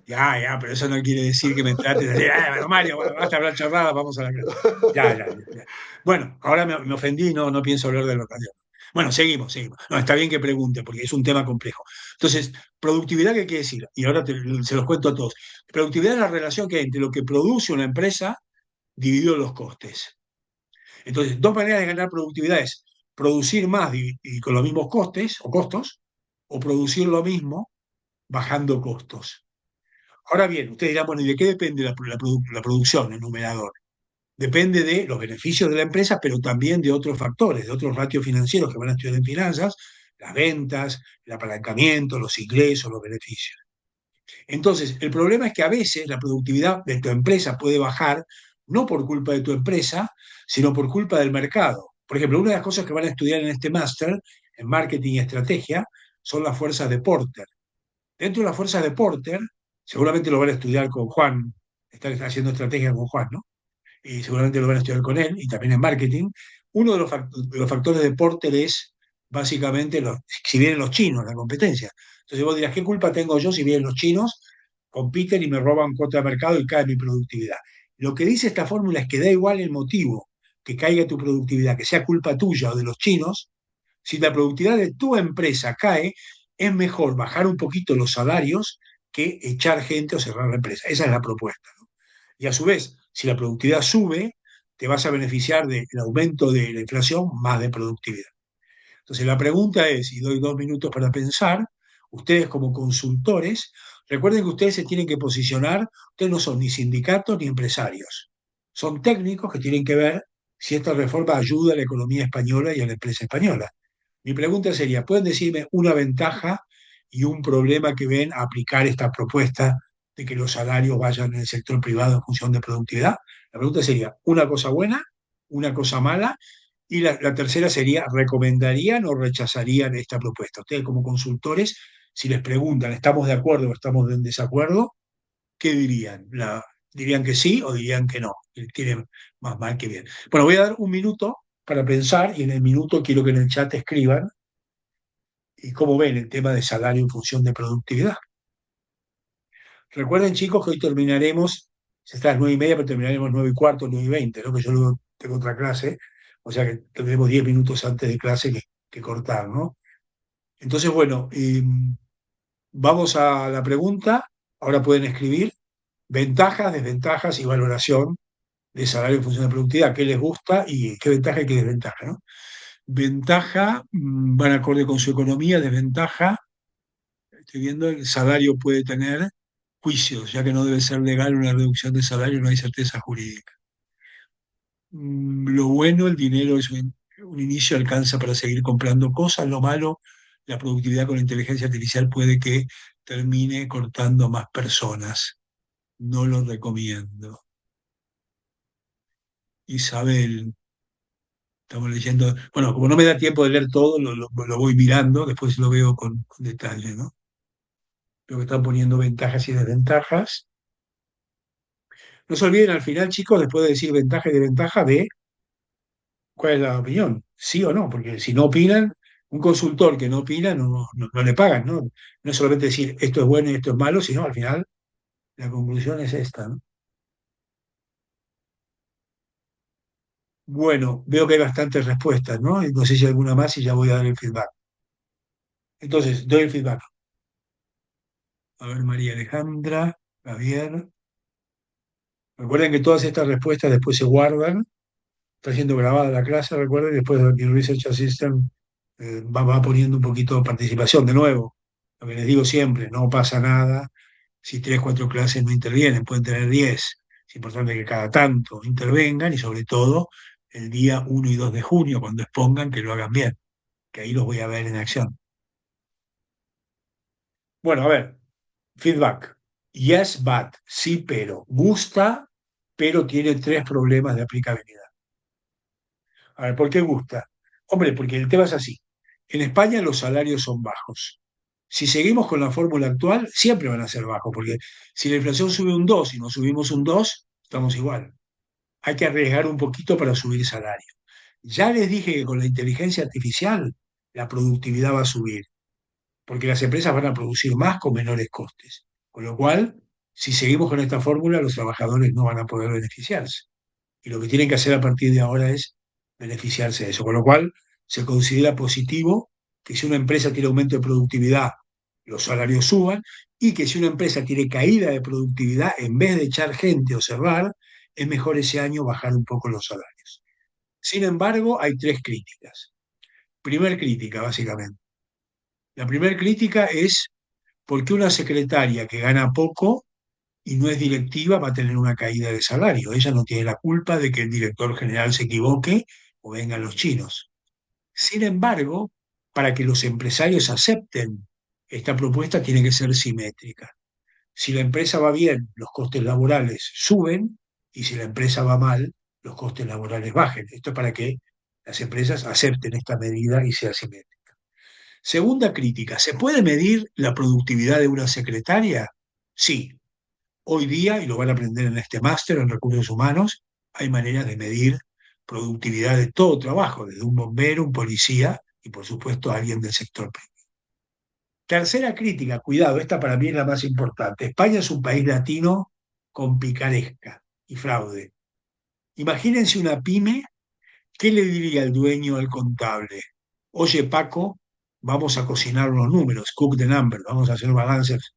Ya, pero eso no quiere decir que me trates de decir, bueno, Mario, basta hablar chorradas, vamos a la clase. Ya. Bueno, ahora me ofendí y no pienso hablar de la ocasión. Bueno, seguimos. No, está bien que pregunte, porque es un tema complejo. Entonces, productividad, ¿qué quiere decir? Y ahora se los cuento a todos. Productividad es la relación que hay entre lo que produce una empresa dividido los costes. Entonces, dos maneras de ganar productividad es producir más y con los mismos costes o costos, o producir lo mismo bajando costos. Ahora bien, ustedes dirán, bueno, ¿y de qué depende la producción, el numerador? Depende de los beneficios de la empresa, pero también de otros factores, de otros ratios financieros que van a estudiar en finanzas, las ventas, el apalancamiento, los ingresos, los beneficios. Entonces, el problema es que a veces la productividad de tu empresa puede bajar, no por culpa de tu empresa, sino por culpa del mercado. Por ejemplo, una de las cosas que van a estudiar en este máster, en marketing y estrategia, son las fuerzas de Porter. Dentro de las fuerzas de Porter, seguramente lo van a estudiar con Juan, están haciendo estrategia con Juan, ¿no? Y seguramente lo van a estudiar con él, y también en marketing. Uno de los factores de Porter es básicamente si vienen los chinos, la competencia. Entonces vos dirás, ¿qué culpa tengo yo si vienen los chinos, compiten y me roban cuota de mercado y cae mi productividad? Lo que dice esta fórmula es que da igual el motivo que caiga tu productividad, que sea culpa tuya o de los chinos, si la productividad de tu empresa cae, es mejor bajar un poquito los salarios que echar gente o cerrar la empresa. Esa es la propuesta, ¿no? Y a su vez, si la productividad sube, te vas a beneficiar del aumento de la inflación más de productividad. Entonces la pregunta es, y doy 2 minutos para pensar, ustedes como consultores, recuerden que ustedes se tienen que posicionar, ustedes no son ni sindicatos ni empresarios, son técnicos que tienen que ver si esta reforma ayuda a la economía española y a la empresa española. Mi pregunta sería, ¿pueden decirme una ventaja y un problema que ven a aplicar esta propuesta de que los salarios vayan en el sector privado en función de productividad? La pregunta sería, ¿una cosa buena, una cosa mala? Y la tercera sería, ¿recomendarían o rechazarían esta propuesta? Ustedes como consultores, si les preguntan, ¿estamos de acuerdo o estamos en desacuerdo? ¿Qué dirían? ¿Dirían que sí o dirían que no? Que tienen más mal que bien. Bueno, voy a dar 1 minuto para pensar y en el minuto quiero que en el chat escriban y cómo ven el tema de salario en función de productividad. Recuerden, chicos, que hoy terminaremos, ya está a las 9:30, pero terminaremos 9:15, 9:20, ¿no? Que yo luego tengo otra clase, o sea que tendremos 10 minutos antes de clase que cortar, ¿no? Entonces, bueno, vamos a la pregunta. Ahora pueden escribir ventajas, desventajas y valoración de salario en función de productividad, qué les gusta y qué ventaja y qué desventaja, ¿no? Ventaja, van acorde con su economía, desventaja, estoy viendo, el salario puede tener juicios, ya que no debe ser legal una reducción de salario, no hay certeza jurídica. Lo bueno, el dinero es un inicio, alcanza para seguir comprando cosas. Lo malo, la productividad con la inteligencia artificial puede que termine cortando más personas. No lo recomiendo. Isabel, estamos leyendo. Bueno, como no me da tiempo de leer todo, lo voy mirando, después lo veo con detalle, ¿no? Lo que están poniendo ventajas y desventajas. No se olviden al final, chicos, después de decir ventaja y desventaja, de cuál es la opinión, sí o no, porque si no opinan, un consultor que no opina no le pagan, ¿no? No es solamente decir esto es bueno y esto es malo, sino al final la conclusión es esta, ¿no? Bueno, veo que hay bastantes respuestas, ¿no? Y no sé si hay alguna más y ya voy a dar el feedback. Entonces, doy el feedback. A ver, María Alejandra, Javier. Recuerden que todas estas respuestas después se guardan. Está siendo grabada la clase, recuerden, y después el Research Assistant va poniendo un poquito de participación. De nuevo, lo que les digo siempre, no pasa nada si tres, cuatro clases no intervienen, pueden tener 10. Es importante que cada tanto intervengan y sobre todo el día 1 y 2 de junio, cuando expongan, que lo hagan bien, que ahí los voy a ver en acción. Bueno, a ver, feedback. Yes, but, sí, pero. Gusta, pero tiene tres problemas de aplicabilidad. A ver, ¿por qué gusta? Hombre, porque el tema es así. En España los salarios son bajos. Si seguimos con la fórmula actual, siempre van a ser bajos, porque si la inflación sube un 2 y nos subimos un 2, estamos igual. Hay que arriesgar un poquito para subir salario. Ya les dije que con la inteligencia artificial la productividad va a subir, porque las empresas van a producir más con menores costes. Con lo cual, si seguimos con esta fórmula, los trabajadores no van a poder beneficiarse. Y lo que tienen que hacer a partir de ahora es beneficiarse de eso. Con lo cual, se considera positivo que si una empresa tiene aumento de productividad, los salarios suban, y que si una empresa tiene caída de productividad, en vez de echar gente o cerrar, es mejor ese año bajar un poco los salarios. Sin embargo, hay tres críticas. Primer crítica, básicamente. La primera crítica es por qué una secretaria que gana poco y no es directiva va a tener una caída de salario. Ella no tiene la culpa de que el director general se equivoque o vengan los chinos. Sin embargo, para que los empresarios acepten esta propuesta tiene que ser simétrica. Si la empresa va bien, los costes laborales suben y si la empresa va mal, los costes laborales bajen. Esto es para que las empresas acepten esta medida y sea simétrica. Segunda crítica, ¿se puede medir la productividad de una secretaria? Sí, hoy día, y lo van a aprender en este máster en recursos humanos, hay maneras de medir productividad de todo trabajo, desde un bombero, un policía y por supuesto alguien del sector privado. Tercera crítica, cuidado, esta para mí es la más importante. España es un país latino con picaresca y fraude. Imagínense una pyme, ¿qué le diría el dueño al contable? Oye, Paco, vamos a cocinar los números, cook the numbers, vamos a hacer balances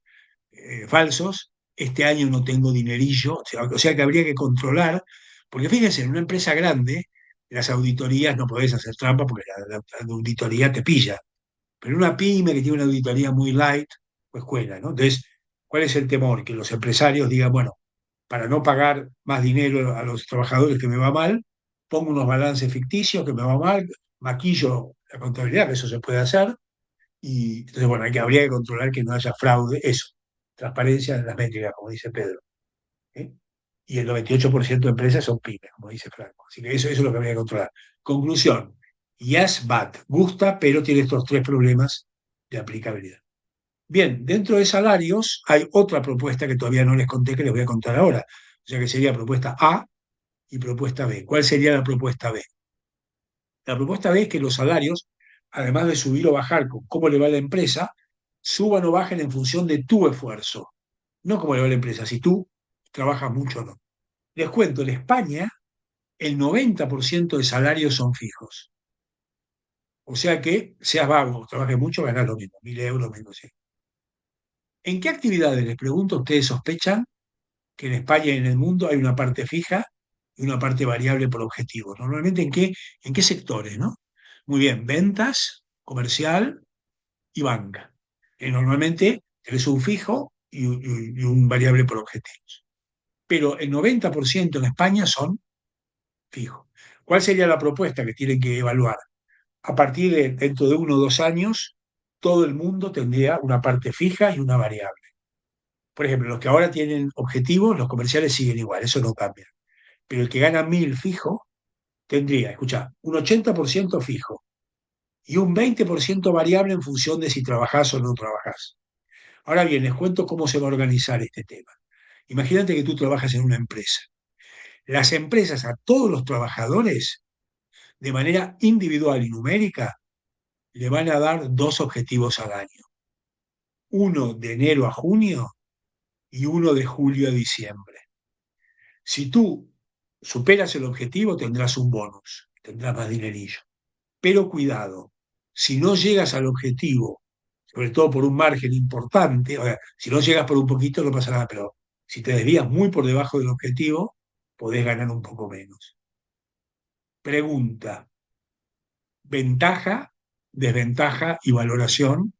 falsos, este año no tengo dinerillo, o sea que habría que controlar, porque fíjense, en una empresa grande, las auditorías no podés hacer trampa porque la auditoría te pilla, pero una pyme que tiene una auditoría muy light, pues cuela, ¿no? Entonces, ¿cuál es el temor? Que los empresarios digan, bueno, para no pagar más dinero a los trabajadores que me va mal, pongo unos balances ficticios que me va mal, maquillo la contabilidad, que eso se puede hacer, y entonces, bueno, habría que controlar que no haya fraude, eso, transparencia en las métricas, como dice Pedro. ¿Eh? Y el 98% de empresas son pymes, como dice Franco. Así que eso es lo que habría que controlar. Conclusión, yes, but, gusta, pero tiene estos tres problemas de aplicabilidad. Bien, dentro de salarios hay otra propuesta que todavía no les conté, que les voy a contar ahora. O sea que sería propuesta A y propuesta B. ¿Cuál sería la propuesta B? La propuesta B es que los salarios, además de subir o bajar con cómo le va a la empresa, suban o bajen en función de tu esfuerzo, no cómo le va a la empresa, si tú trabajas mucho o no. Les cuento, en España el 90% de salarios son fijos. O sea que, seas vago o trabajes mucho, ganás lo mismo, 1.000 euros menos. ¿Sí? ¿En qué actividades, les pregunto, ustedes sospechan que en España y en el mundo hay una parte fija y una parte variable por objetivos? Normalmente, ¿en qué sectores, no? Muy bien, ventas, comercial y banca. Normalmente tenés un fijo y un variable por objetivos. Pero el 90% en España son fijos. ¿Cuál sería la propuesta que tienen que evaluar? A partir de dentro de 1 o 2 años, todo el mundo tendría una parte fija y una variable. Por ejemplo, los que ahora tienen objetivos, los comerciales siguen igual, eso no cambia. Pero el que gana 1.000 fijo tendría, escucha, un 80% fijo y un 20% variable en función de si trabajás o no trabajás. Ahora bien, les cuento cómo se va a organizar este tema. Imagínate que tú trabajas en una empresa. Las empresas a todos los trabajadores, de manera individual y numérica, le van a dar dos objetivos al año. Uno de enero a junio y uno de julio a diciembre. Si tú superas el objetivo, tendrás un bonus, tendrás más dinerillo. Pero cuidado, si no llegas al objetivo, sobre todo por un margen importante, o sea, si no llegas por un poquito no pasa nada, pero si te desvías muy por debajo del objetivo, podés ganar un poco menos. Pregunta, ventaja, desventaja y valoración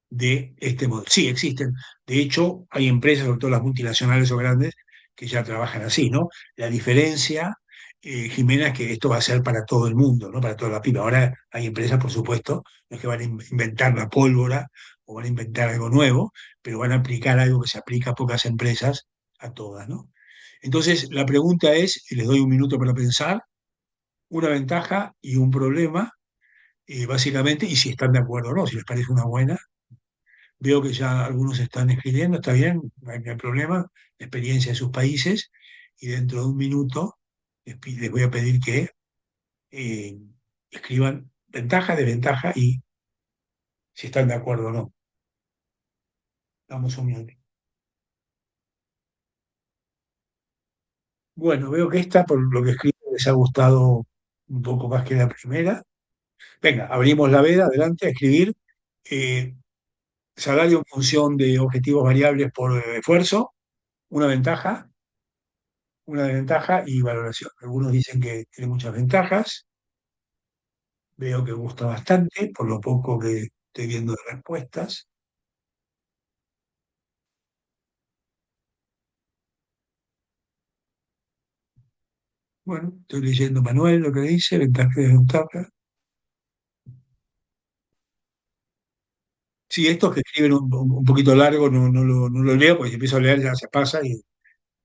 de este modelo. Sí, existen. De hecho, hay empresas, sobre todo las multinacionales o grandes, que ya trabajan así, ¿no? La diferencia, Jimena, es que esto va a ser para todo el mundo, ¿no? Para toda la pyme. Ahora hay empresas, por supuesto, no es que van a inventar la pólvora o van a inventar algo nuevo, pero van a aplicar algo que se aplica a pocas empresas, a todas, ¿no? Entonces, la pregunta es, y les doy un minuto para pensar, una ventaja y un problema, básicamente, y si están de acuerdo o no, si les parece una buena. Veo que ya algunos están escribiendo, está bien, no hay problema, la experiencia de sus países, y dentro de un minuto les voy a pedir que eh, escriban ventaja, desventaja y si están de acuerdo o no. Damos un minuto. Bueno, veo que esta, por lo que escriben, les ha gustado un poco más que la primera. Venga, abrimos la veda, adelante, a escribir. eh, Salario en función de objetivos variables por esfuerzo, una ventaja, una desventaja y valoración. Algunos dicen que tiene muchas ventajas, veo que gusta bastante, por lo poco que estoy viendo de respuestas. Bueno, estoy leyendo Manuel lo que dice, ventaja y desventaja. Sí, estos que escriben un poquito largo no lo leo, porque si empiezo a leer ya se pasa,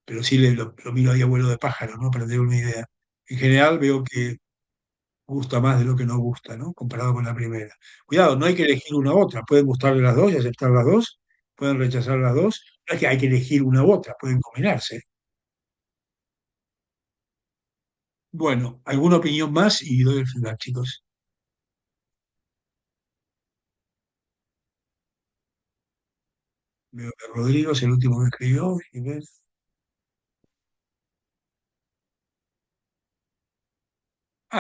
pero sí lo miro ahí a vuelo de pájaro, ¿no? Para tener una idea. En general veo que gusta más de lo que no gusta, ¿no? Comparado con la primera. Cuidado, no hay que elegir una u otra. Pueden gustarle las dos y aceptar las dos, pueden rechazar las dos. No es que hay que elegir una u otra, pueden combinarse. Bueno, ¿alguna opinión más? Y doy el final, chicos. Veo que Rodrigo es el último que escribió.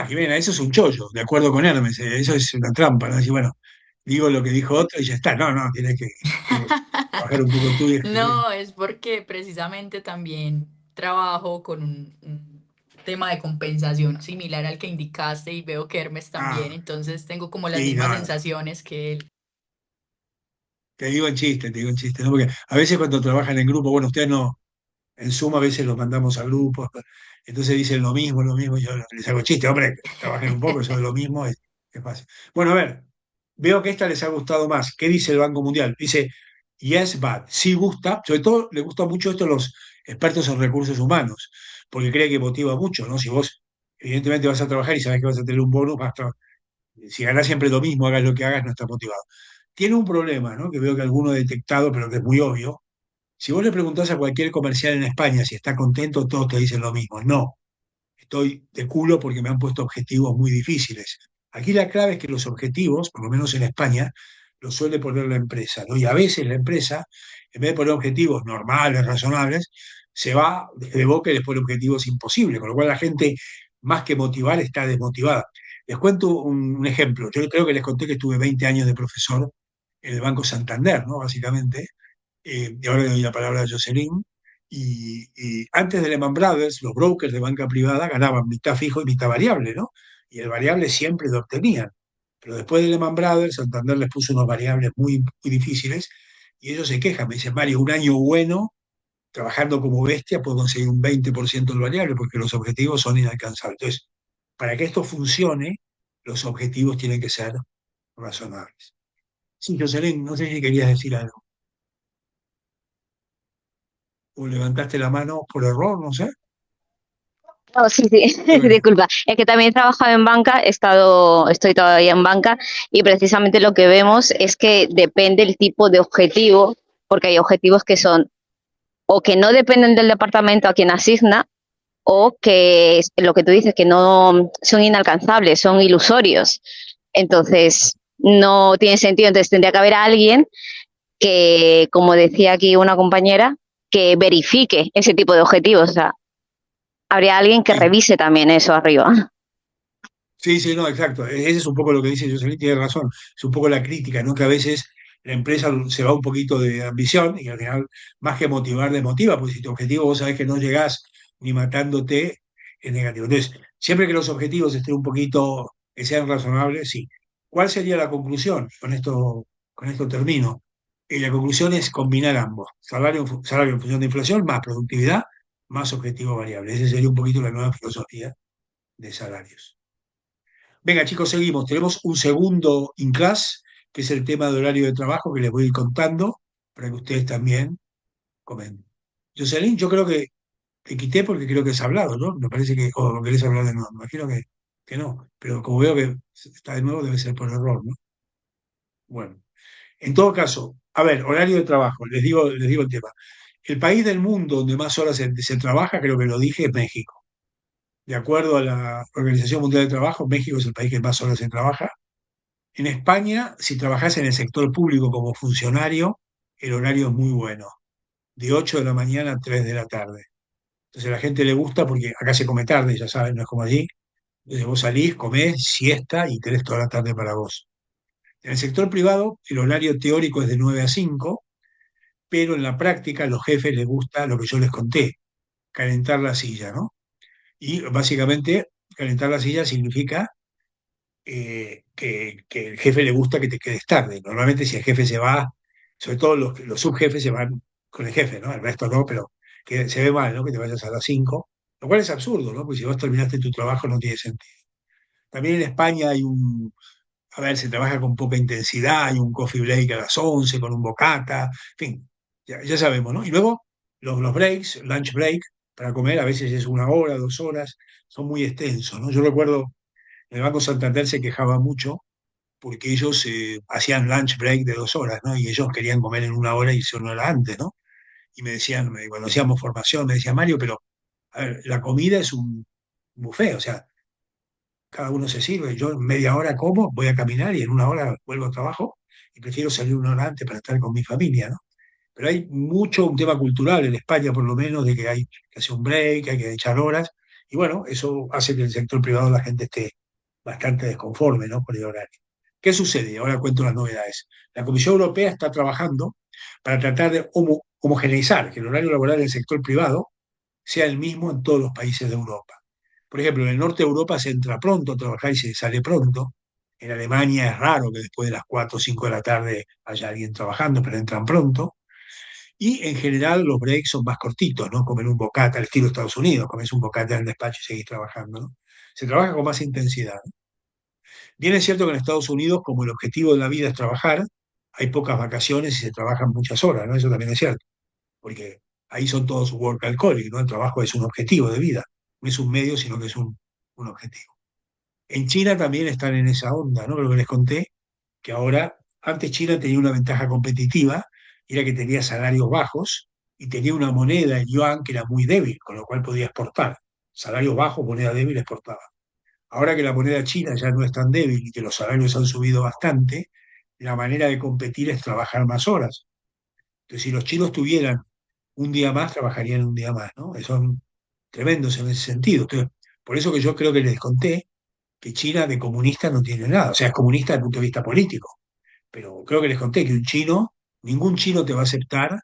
Jimena, eso es un chollo, de acuerdo con Hermes, eso es una trampa, ¿no? Decir, bueno, digo lo que dijo otro y ya está. No, no, tienes que bajar un poco tú y escribir. No, es porque precisamente también trabajo con un tema de compensación similar al que indicaste y veo que Hermes también, Ah, entonces tengo como las sí, mismas nada. sensaciones que él. Te digo en chiste, ¿no? Porque a veces cuando trabajan en grupo, bueno, ustedes no, en Zoom a veces los mandamos a grupos, entonces dicen lo mismo, y yo les hago chiste, hombre, trabajen un poco, eso es lo mismo, es fácil. Bueno, a ver, veo que esta les ha gustado más. ¿Qué dice el Banco Mundial? Dice, yes, but, sí gusta, sobre todo le gusta mucho esto a los expertos en recursos humanos, porque cree que motiva mucho, ¿no? Si vos evidentemente vas a trabajar y sabes que vas a tener un bonus, si ganás siempre lo mismo, hagas lo que hagas, no estás motivado. Tiene un problema, ¿no? Que veo que alguno ha detectado, pero que es muy obvio. Si vos le preguntás a cualquier comercial en España si está contento, todos te dicen lo mismo. No, estoy de culo porque me han puesto objetivos muy difíciles. Aquí la clave es que los objetivos, por lo menos en España, los suele poner la empresa, ¿no? Y a veces la empresa, en vez de poner objetivos normales, razonables, se va de boca y les pone objetivos imposibles, con lo cual la gente, más que motivar, está desmotivada. Les cuento un ejemplo. Yo creo que les conté que estuve 20 años de profesor en el Banco Santander, ¿no? Básicamente, y ahora le doy la palabra a Jocelyn. Y antes de Lehman Brothers, los brokers de banca privada ganaban mitad fijo y mitad variable, ¿no? Y el variable siempre lo obtenían. Pero después de Lehman Brothers, Santander les puso unos variables muy, muy difíciles y ellos se quejan. Me dicen, Mario, un año bueno, trabajando como bestia, puedo conseguir un 20% del variable porque los objetivos son inalcanzables. Entonces, para que esto funcione, los objetivos tienen que ser razonables. Sí, Jocelyn, no sé si querías decir algo. O levantaste la mano por error, no sé. Oh, sí, sí, Bueno, disculpa. Es que también he trabajado en banca, estoy todavía en banca y precisamente lo que vemos es que depende el tipo de objetivo, porque hay objetivos que son o que no dependen del departamento a quien asigna, o que lo que tú dices, que no son inalcanzables, son ilusorios. Entonces, no tiene sentido. Entonces, tendría que haber alguien que, como decía aquí una compañera, que verifique ese tipo de objetivos. O sea, habría alguien que Sí, revise también eso arriba. sí, sí, no, exacto. Ese es un poco lo que dice Jocelyn, tiene razón. Es un poco la crítica, ¿no? Que a veces la empresa se va un poquito de ambición y al final, más que motivar, desmotiva, porque si tu objetivo vos sabés que no llegás ni matándote, es negativo. Entonces, siempre que los objetivos estén un poquito, que sean razonables, sí. ¿Cuál sería la conclusión? Con esto termino. La conclusión es combinar ambos. Salario en función de inflación, más productividad, más objetivo variable. Esa sería un poquito la nueva filosofía de salarios. Venga, chicos, seguimos. Tenemos un segundo in class, que es el tema de horario de trabajo que les voy a ir contando para que ustedes también comenten. Jocelyn, yo creo que te quité porque creo que has hablado, ¿no? Me parece que, o querés hablar de nuevo. Me imagino que no, pero como veo que está de nuevo, debe ser por error, ¿no? Bueno, en todo caso, a ver, horario de trabajo, les digo el tema. El país del mundo donde más horas se trabaja, creo que lo dije, es México. De acuerdo a la Organización Mundial del Trabajo, México es el país que más horas se trabaja. En España, si trabajás en el sector público como funcionario, el horario es muy bueno, de 8 de la mañana a 3 de la tarde. Entonces a la gente le gusta porque acá se come tarde, ya saben, no es como allí. Entonces vos salís, comés, siesta y tenés toda la tarde para vos. En el sector privado, el horario teórico es de 9 a 5, pero en la práctica a los jefes les gusta lo que yo les conté, calentar la silla, ¿no? Y básicamente calentar la silla significa que el jefe le gusta que te quedes tarde. Normalmente si el jefe se va, sobre todo los subjefes se van con el jefe, ¿no? El resto no, pero que se ve mal, ¿no? Que te vayas a las 5, lo cual es absurdo, ¿no? Porque si vos terminaste tu trabajo no tiene sentido. También en España a ver, se trabaja con poca intensidad, hay un coffee break a las 11 con un bocata, en fin, ya sabemos, ¿no? Y luego los breaks, lunch break, para comer a veces es 1 hora, 2 horas, son muy extensos, ¿no? Yo recuerdo, en el Banco Santander se quejaba mucho porque ellos hacían lunch break de 2 horas, ¿no? Y ellos querían comer en 1 hora y irse 1 hora antes, ¿no? Y me decían, cuando hacíamos formación, me decía Mario, pero a ver, la comida es un buffet, o sea, cada uno se sirve, yo en media hora como, voy a caminar y en 1 hora vuelvo al trabajo y prefiero salir 1 hora antes para estar con mi familia, ¿no? Pero hay mucho un tema cultural en España, por lo menos, de que hay que hacer un break, hay que echar horas, y bueno, eso hace que en el sector privado la gente esté bastante desconforme, ¿no? Por el horario. ¿Qué sucede? Ahora cuento las novedades. La Comisión Europea está trabajando para tratar de homogeneizar que el horario laboral del sector privado sea el mismo en todos los países de Europa. Por ejemplo, en el norte de Europa se entra pronto a trabajar y se sale pronto. En Alemania es raro que después de las 4 o 5 de la tarde haya alguien trabajando, pero entran pronto. Y en general los breaks son más cortitos, ¿no? Comer un bocata al estilo Estados Unidos, comes un bocata en el despacho y seguís trabajando, ¿no? Se trabaja con más intensidad. Bien es cierto que en Estados Unidos, como el objetivo de la vida es trabajar, hay pocas vacaciones y se trabajan muchas horas, ¿no? Eso también es cierto, porque ahí son todos workaholic, ¿no? El trabajo es un objetivo de vida, no es un medio, sino que es un objetivo. En China también están en esa onda, ¿no? Lo que les conté, que ahora, antes China tenía una ventaja competitiva, era que tenía salarios bajos y tenía una moneda, el yuan, que era muy débil, con lo cual podía exportar. Salarios bajos, moneda débil, exportaba. Ahora que la moneda china ya no es tan débil y que los salarios han subido bastante, la manera de competir es trabajar más horas. Entonces, si los chinos tuvieran un día más, trabajarían un día más, ¿no? Son tremendos en ese sentido. Entonces, por eso que yo creo que les conté que China de comunista no tiene nada. O sea, es comunista desde el punto de vista político. Pero creo que les conté que un chino, ningún chino te va a aceptar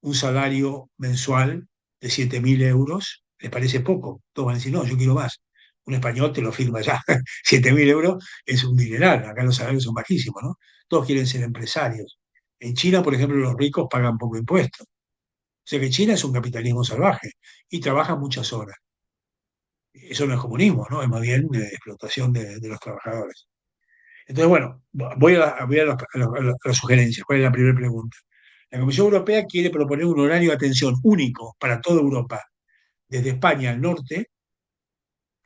un salario mensual de 7.000 euros, les parece poco. Todos van a decir, no, yo quiero más. Un español te lo firma ya. 7.000 euros es un dineral. Acá los salarios son bajísimos, ¿no? Todos quieren ser empresarios. En China, por ejemplo, los ricos pagan poco impuesto. O sea que China es un capitalismo salvaje y trabaja muchas horas. Eso no es comunismo, ¿no? Es más bien explotación de los trabajadores. Entonces, bueno, a las sugerencias. ¿Cuál es la primera pregunta? La Comisión Europea quiere proponer un horario de atención único para toda Europa, desde España al norte,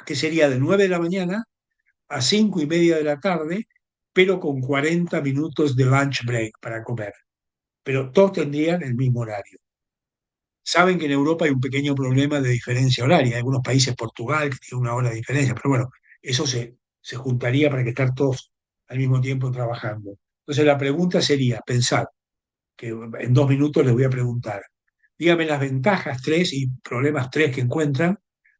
que sería de 9 de la mañana a 5:30 de la tarde, pero con 40 minutos de lunch break para comer. Pero todos tendrían el mismo horario. Saben que en Europa hay un pequeño problema de diferencia horaria. Hay algunos países, Portugal, que tiene una hora de diferencia, pero bueno, eso se juntaría para que estar todos al mismo tiempo trabajando. Entonces la pregunta sería, pensar, que en 2 minutos les voy a preguntar, dígame las ventajas tres y problemas tres que encuentran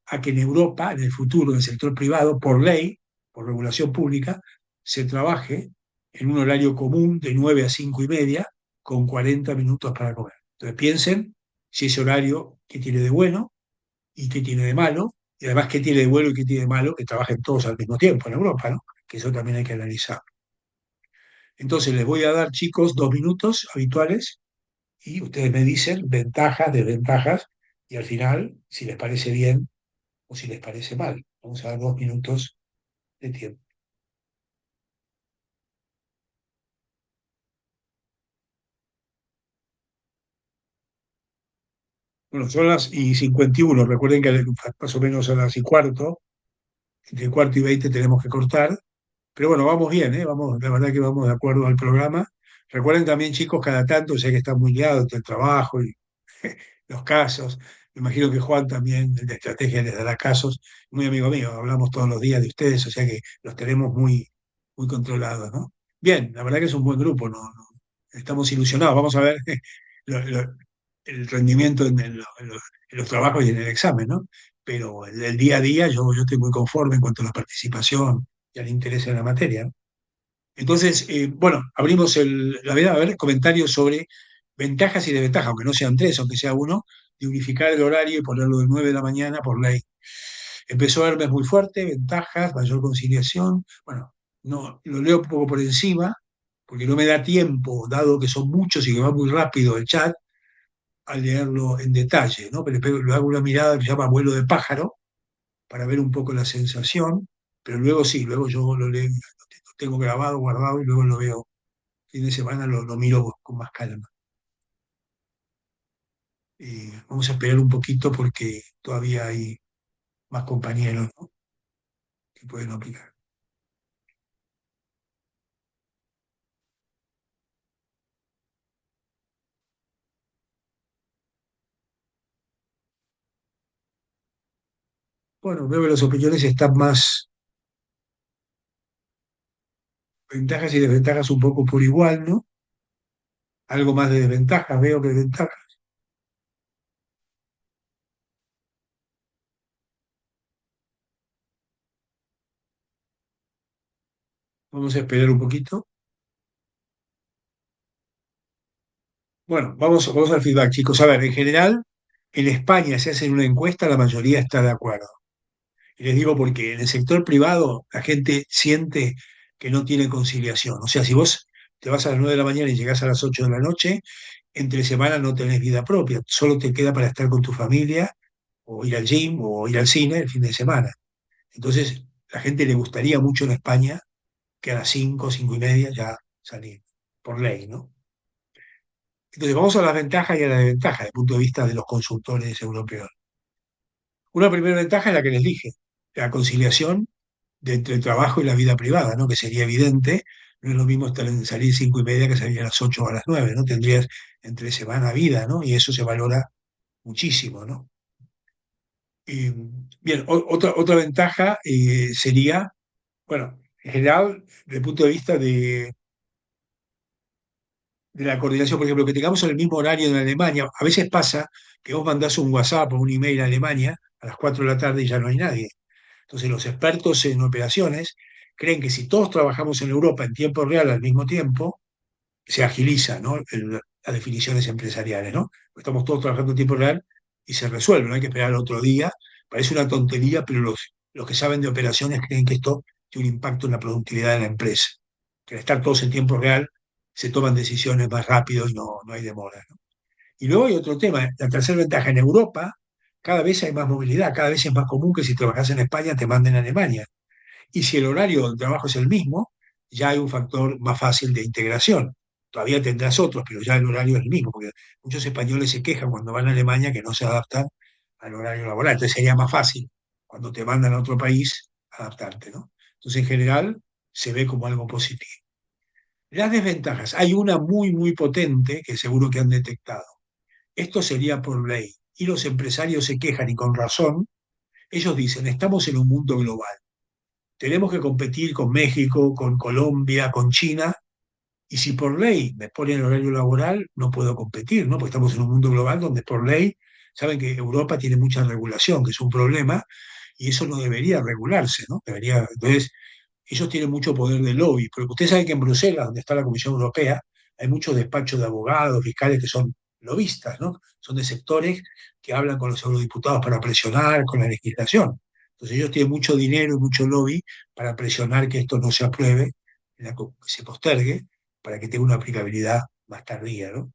a que en Europa, en el futuro, en el sector privado, por ley, por regulación pública, se trabaje en un horario común de 9 a 5:30 con 40 minutos para comer. Entonces piensen si ese horario, qué tiene de bueno y qué tiene de malo, y además qué tiene de bueno y qué tiene de malo que trabajen todos al mismo tiempo en Europa, ¿no? Que eso también hay que analizar. Entonces les voy a dar, chicos, 2 minutos habituales y ustedes me dicen ventajas, desventajas, y al final, si les parece bien o si les parece mal. Vamos a dar 2 minutos de tiempo. Bueno, son las y 51. Recuerden que más o menos a las y cuarto, entre cuarto y 20 tenemos que cortar. Pero bueno, vamos bien, ¿eh? Vamos, la verdad que vamos de acuerdo al programa. Recuerden también, chicos, cada tanto, sé que están muy liados entre el trabajo y los casos. Me imagino que Juan también, el de estrategia, les dará casos. Muy amigo mío, hablamos todos los días de ustedes, o sea que los tenemos muy, muy controlados, ¿no? Bien, la verdad que es un buen grupo, ¿no? Estamos ilusionados. Vamos a ver lo- lo- el rendimiento en los trabajos y en el examen, ¿no? Pero el día a día yo estoy muy conforme en cuanto a la participación y al interés en la materia, ¿no? Entonces, bueno, abrimos la verdad, a ver, comentarios sobre ventajas y desventajas, aunque no sean tres, aunque sea uno, de unificar el horario y ponerlo de 9 de la mañana por ley. Empezó Hermes muy fuerte, ventajas, mayor conciliación. Bueno, no, lo leo un poco por encima, porque no me da tiempo, dado que son muchos y que va muy rápido el chat, a leerlo en detalle, ¿no? Pero le hago una mirada que se llama vuelo de pájaro, para ver un poco la sensación, pero luego sí, luego yo lo leo, lo tengo grabado, guardado y luego lo veo. Fin de semana lo miro con más calma. Vamos a esperar un poquito porque todavía hay más compañeros, ¿no? Que pueden opinar. Bueno, veo que las opiniones están más ventajas y desventajas un poco por igual, ¿no? Algo más de desventajas veo que de ventajas. Vamos a esperar un poquito. Bueno, vamos al feedback, chicos. A ver, en general, en España se hace una encuesta, la mayoría está de acuerdo. Y les digo porque en el sector privado la gente siente que no tiene conciliación. O sea, si vos te vas a las 9 de la mañana y llegás a las 8 de la noche, entre semana no tenés vida propia, solo te queda para estar con tu familia o ir al gym o ir al cine el fin de semana. Entonces, la gente le gustaría mucho en España que a las 5, 5:30 ya salir, por ley, ¿no? Entonces, vamos a las ventajas y a las desventajas desde el punto de vista de los consultores europeos. Una primera ventaja es la que les dije, la conciliación entre el trabajo y la vida privada, ¿no? Que sería evidente, no es lo mismo salir 5:30 que salir a las 8 o a las 9, ¿no? Tendrías entre semana vida, ¿no? Y eso se valora muchísimo, ¿no? Eh, Bien, otra ventaja sería, bueno, en general, desde el punto de vista de la coordinación, por ejemplo, que tengamos el mismo horario en Alemania. A veces pasa que vos mandás un WhatsApp o un email a Alemania a las 4 de la tarde y ya no hay nadie. Entonces, los expertos en operaciones creen que si todos trabajamos en Europa en tiempo real al mismo tiempo, se agiliza, ¿no? Las definiciones empresariales, ¿no? Estamos todos trabajando en tiempo real y se resuelve, no hay que esperar al otro día. Parece una tontería, pero los que saben de operaciones creen que esto tiene un impacto en la productividad de la empresa. Que al estar todos en tiempo real se toman decisiones más rápido y no hay demora, ¿no? Y luego hay otro tema, la tercera ventaja, en Europa cada vez hay más movilidad, cada vez es más común que si trabajas en España te manden a Alemania. Y si el horario del trabajo es el mismo, ya hay un factor más fácil de integración. Todavía tendrás otros, pero ya el horario es el mismo, porque muchos españoles se quejan cuando van a Alemania que no se adaptan al horario laboral. Entonces sería más fácil cuando te mandan a otro país adaptarte, ¿no? Entonces en general se ve como algo positivo. Las desventajas, hay una muy, muy potente que seguro que han detectado, esto sería por ley. Y los empresarios se quejan y con razón. Ellos dicen, estamos en un mundo global. Tenemos que competir con México, con Colombia, con China. Y si por ley me ponen horario laboral, no puedo competir, ¿no? Porque estamos en un mundo global donde por ley, saben que Europa tiene mucha regulación, que es un problema, y eso no debería regularse, ¿no? Debería, entonces, ellos tienen mucho poder de lobby, porque ustedes saben que en Bruselas, donde está la Comisión Europea, hay muchos despachos de abogados, fiscales que son lobistas, ¿no? Son de sectores que hablan con los eurodiputados para presionar con la legislación. Entonces ellos tienen mucho dinero y mucho lobby para presionar que esto no se apruebe, que se postergue, para que tenga una aplicabilidad más tardía, ¿no?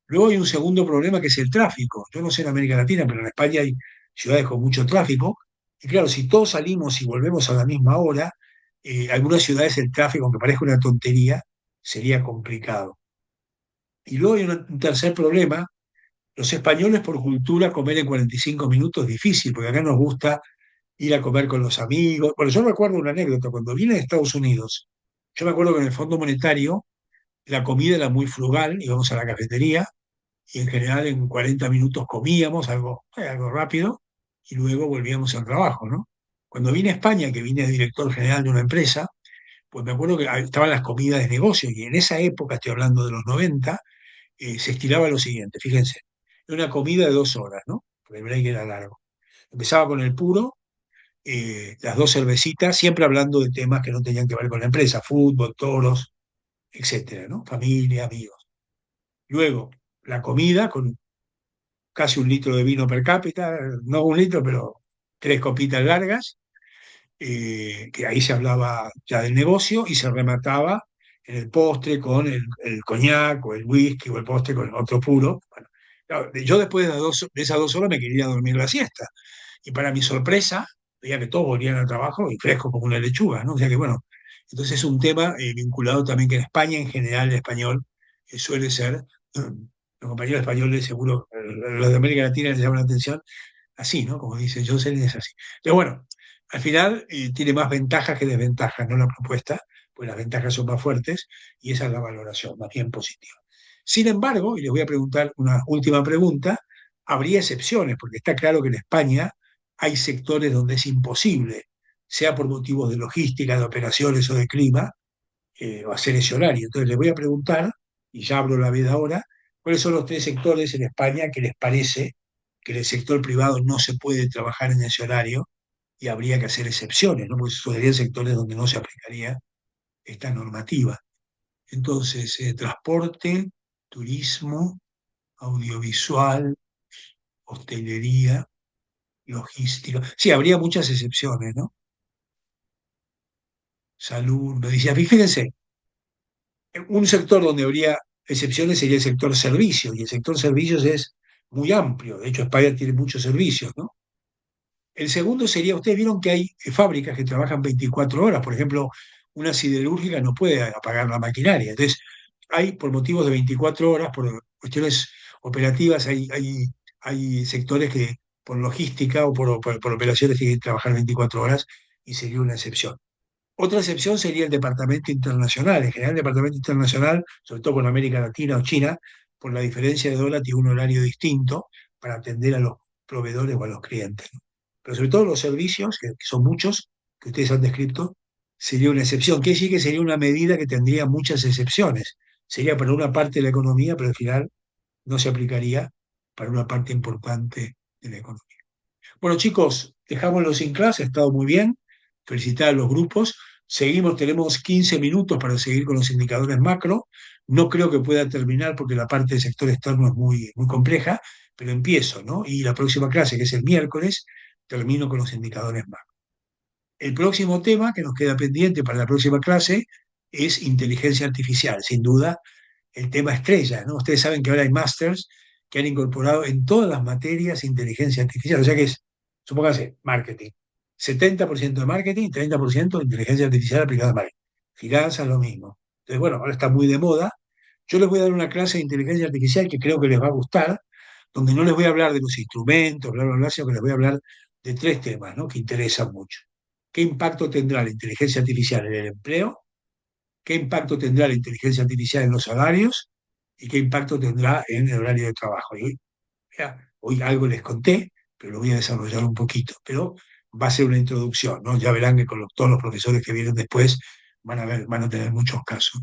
Luego hay un segundo problema que es el tráfico. Yo no sé en América Latina, pero en España hay ciudades con mucho tráfico. Y claro, si todos salimos y volvemos a la misma hora, algunas ciudades el tráfico, aunque parezca una tontería, sería complicado. Y luego hay un tercer problema. Los españoles por cultura comer en 45 minutos es difícil, porque acá nos gusta ir a comer con los amigos. Bueno, yo recuerdo una anécdota. Cuando vine a Estados Unidos, yo me acuerdo que en el Fondo Monetario la comida era muy frugal, íbamos a la cafetería y en general en 40 minutos comíamos algo rápido y luego volvíamos al trabajo, ¿no? Cuando vine a España, que vine de director general de una empresa, pues me acuerdo que estaban las comidas de negocio y en esa época, estoy hablando de los 90, se estiraba lo siguiente, fíjense, era una comida de 2 horas, ¿no? Porque el break era largo. Empezaba con el puro, las dos cervecitas, siempre hablando de temas que no tenían que ver con la empresa, fútbol, toros, etcétera, ¿no? Familia, amigos. Luego, la comida con casi 1 litro de vino per cápita, no 1 litro, pero 3 copitas largas, que ahí se hablaba ya del negocio y se remataba en el postre con el coñac o el whisky o el postre con otro puro. Bueno, claro, yo después de esas 2 horas me quería dormir la siesta. Y para mi sorpresa, veía que todos volvían al trabajo y fresco como una lechuga, ¿no? O sea que bueno, entonces es un tema vinculado también que en España, en general, el español suele ser, los compañeros españoles, seguro, los de América Latina les llaman la atención, así, ¿no? Como dice Jocelyn, es así. Pero bueno, al final tiene más ventajas que desventajas, ¿no? La propuesta, pues las ventajas son más fuertes y esa es la valoración, más bien positiva. Sin embargo, y les voy a preguntar una última pregunta, habría excepciones, porque está claro que en España hay sectores donde es imposible, sea por motivos de logística, de operaciones o de clima, hacer ese horario. Entonces les voy a preguntar, y ya abro la veda ahora, cuáles son los 3 sectores en España que les parece que en el sector privado no se puede trabajar en ese horario y habría que hacer excepciones, ¿no? Porque serían sectores donde no se aplicaría esta normativa. Entonces, transporte, turismo, audiovisual, hostelería, logística. Sí, habría muchas excepciones, ¿no? Salud, medicina. Fíjense, un sector donde habría excepciones sería el sector servicios, y el sector servicios es muy amplio. De hecho, España tiene muchos servicios, ¿no? El segundo sería, ustedes vieron que hay fábricas que trabajan 24 horas, por ejemplo, una siderúrgica no puede apagar la maquinaria. Entonces, hay por motivos de 24 horas, por cuestiones operativas, hay sectores que por logística o por operaciones tienen que trabajar 24 horas y sería una excepción. Otra excepción sería el departamento internacional. En general, el departamento internacional, sobre todo con América Latina o China, por la diferencia de hora, tiene un horario distinto para atender a los proveedores o a los clientes, ¿no? Pero sobre todo los servicios, que son muchos, que ustedes han descrito, sería una excepción. Quiere decir que sería una medida que tendría muchas excepciones. Sería para una parte de la economía, pero al final no se aplicaría para una parte importante de la economía. Bueno, chicos, dejámoslo sin clase, ha estado muy bien. Felicitar a los grupos. Seguimos, tenemos 15 minutos para seguir con los indicadores macro. No creo que pueda terminar porque la parte del sector externo es muy compleja, pero empiezo, ¿no? Y la próxima clase, que es el miércoles, termino con los indicadores macro. El próximo tema que nos queda pendiente para la próxima clase es inteligencia artificial, sin duda, el tema estrella, ¿no? Ustedes saben que ahora hay másters que han incorporado en todas las materias inteligencia artificial, o sea que es, supóngase, marketing. 70% de marketing, 30% de inteligencia artificial aplicada a marketing. Finanzas, lo mismo. Entonces, bueno, ahora está muy de moda. Yo les voy a dar una clase de inteligencia artificial que creo que les va a gustar, donde no les voy a hablar de los instrumentos, bla, bla, bla, sino que les voy a hablar de 3 temas, ¿no? Que interesan mucho. ¿Qué impacto tendrá la inteligencia artificial en el empleo? ¿Qué impacto tendrá la inteligencia artificial en los salarios? ¿Y qué impacto tendrá en el horario de trabajo? Y Hoy algo les conté, pero lo voy a desarrollar un poquito. Pero va a ser una introducción, ¿no? Ya verán que con todos los profesores que vienen después van a tener muchos casos.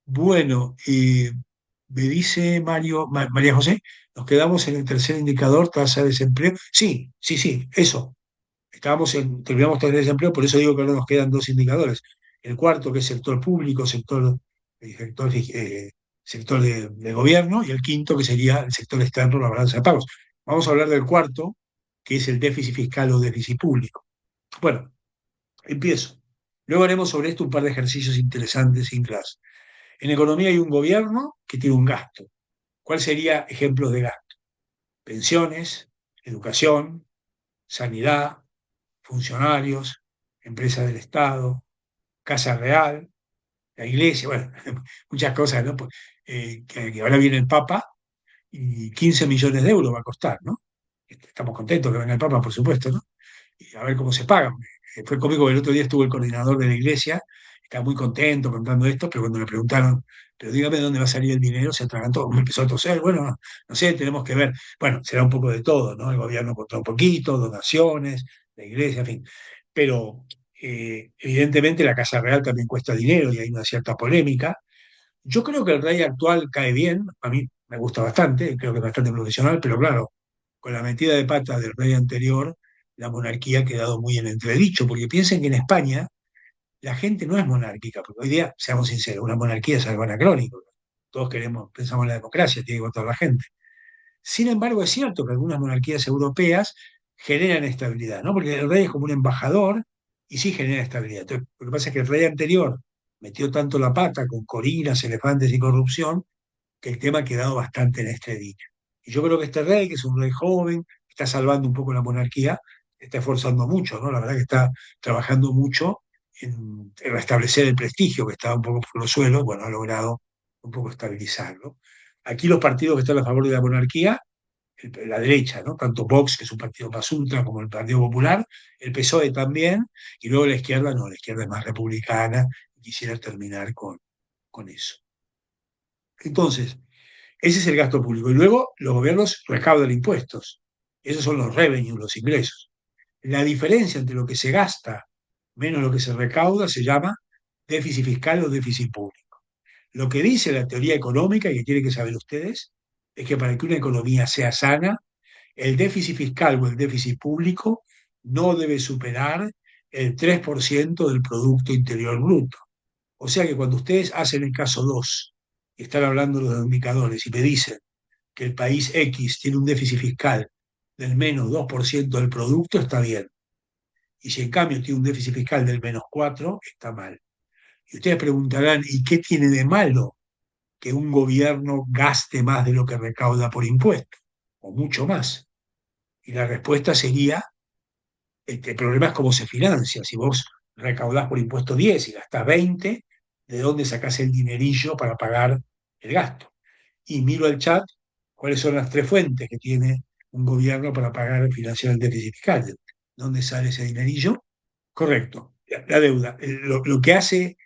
Bueno, me dice María José, nos quedamos en el tercer indicador, tasa de desempleo. Sí, sí, sí, eso. Terminamos con el desempleo, por eso digo que ahora nos quedan dos indicadores. El cuarto, que es sector público, sector de gobierno, y el quinto, que sería el sector externo, la balanza de pagos. Vamos a hablar del cuarto, que es el déficit fiscal o déficit público. Bueno, empiezo. Luego haremos sobre esto un par de ejercicios interesantes sin clase. En economía hay un gobierno que tiene un gasto. ¿Cuál sería ejemplos de gasto? Pensiones, educación, sanidad, funcionarios, empresas del Estado, Casa Real, la Iglesia, bueno, muchas cosas, ¿no? Pues, que ahora viene el Papa y 15 millones de euros va a costar, ¿no? Estamos contentos que venga el Papa, por supuesto, ¿no? Y a ver cómo se paga. Fue conmigo que el otro día estuvo el coordinador de la Iglesia, está muy contento contando esto, pero cuando le preguntaron, pero dígame de dónde va a salir el dinero, se atragantó, empezó a toser, bueno, no, no sé, tenemos que ver. Bueno, será un poco de todo, ¿no? El gobierno contra un poquito, donaciones, la Iglesia, en fin. Pero evidentemente la Casa Real también cuesta dinero y hay una cierta polémica. Yo creo que el rey actual cae bien, a mí me gusta bastante, creo que es bastante profesional, pero claro, con la metida de pata del rey anterior, la monarquía ha quedado muy en entredicho, porque piensen que en España la gente no es monárquica, porque hoy día, seamos sinceros, una monarquía es algo anacrónico. Todos pensamos en la democracia, tiene que votar la gente. Sin embargo, es cierto que algunas monarquías europeas generan estabilidad, ¿no? Porque el rey es como un embajador y sí genera estabilidad. Entonces, lo que pasa es que el rey anterior metió tanto la pata con corinas, elefantes y corrupción, que el tema ha quedado bastante en estrecho. Y yo creo que este rey, que es un rey joven, está salvando un poco la monarquía, está esforzando mucho, ¿no? La verdad que está trabajando mucho en restablecer el prestigio que estaba un poco por los suelos, bueno, ha logrado un poco estabilizarlo. Aquí los partidos que están a favor de la monarquía, la derecha, ¿no? Tanto Vox, que es un partido más ultra, como el Partido Popular, el PSOE también, y luego la izquierda, no, la izquierda es más republicana, y quisiera terminar con eso. Entonces, ese es el gasto público. Y luego los gobiernos recaudan impuestos. Esos son los revenues, los ingresos. La diferencia entre lo que se gasta menos lo que se recauda se llama déficit fiscal o déficit público. Lo que dice la teoría económica, y que tienen que saber ustedes, es que para que una economía sea sana, el déficit fiscal o el déficit público no debe superar el 3% del Producto Interior Bruto. O sea que cuando ustedes hacen el caso 2 y están hablando de los indicadores y me dicen que el país X tiene un déficit fiscal del menos 2% del producto, está bien. Y si en cambio tiene un déficit fiscal del menos 4, está mal. Y ustedes preguntarán, ¿y qué tiene de malo que un gobierno gaste más de lo que recauda por impuestos? O mucho más. Y la respuesta sería, el problema es cómo se financia. Si vos recaudás por impuesto 10 y gastás 20, ¿de dónde sacás el dinerillo para pagar el gasto? Y miro el chat, cuáles son las tres fuentes que tiene un gobierno para pagar, financiar el déficit fiscal. ¿Dónde sale ese dinerillo? Correcto, la deuda. Lo que hace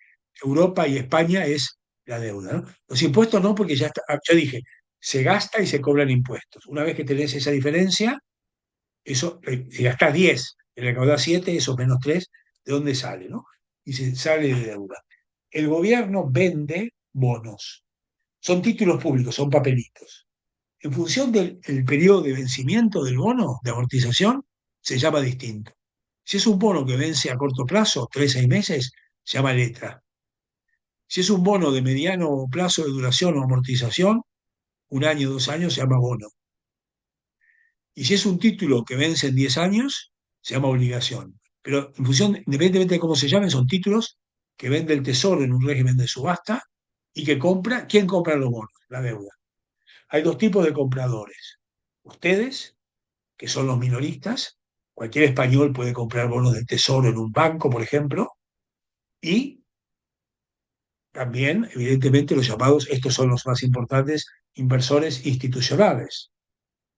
Europa y España es la deuda, ¿no? Los impuestos no, porque ya está, yo dije, se gasta y se cobran impuestos. Una vez que tenés esa diferencia, eso, si gastás 10 y recaudás 7, eso menos 3, ¿de dónde sale, no? Y se sale de deuda. El gobierno vende bonos. Son títulos públicos, son papelitos. En función del periodo de vencimiento del bono de amortización, se llama distinto. Si es un bono que vence a corto plazo, 3 a 6 meses, se llama letra. Si es un bono de mediano plazo de duración o amortización, 1 año, 2 años, se llama bono. Y si es un título que vence en 10 años, se llama obligación. Pero en función, independientemente de cómo se llamen, son títulos que vende el Tesoro en un régimen de subasta y que compra, ¿quién compra los bonos? La deuda. Hay dos tipos de compradores. Ustedes, que son los minoristas, cualquier español puede comprar bonos del Tesoro en un banco, por ejemplo, y también, evidentemente, los llamados, estos son los más importantes, inversores institucionales,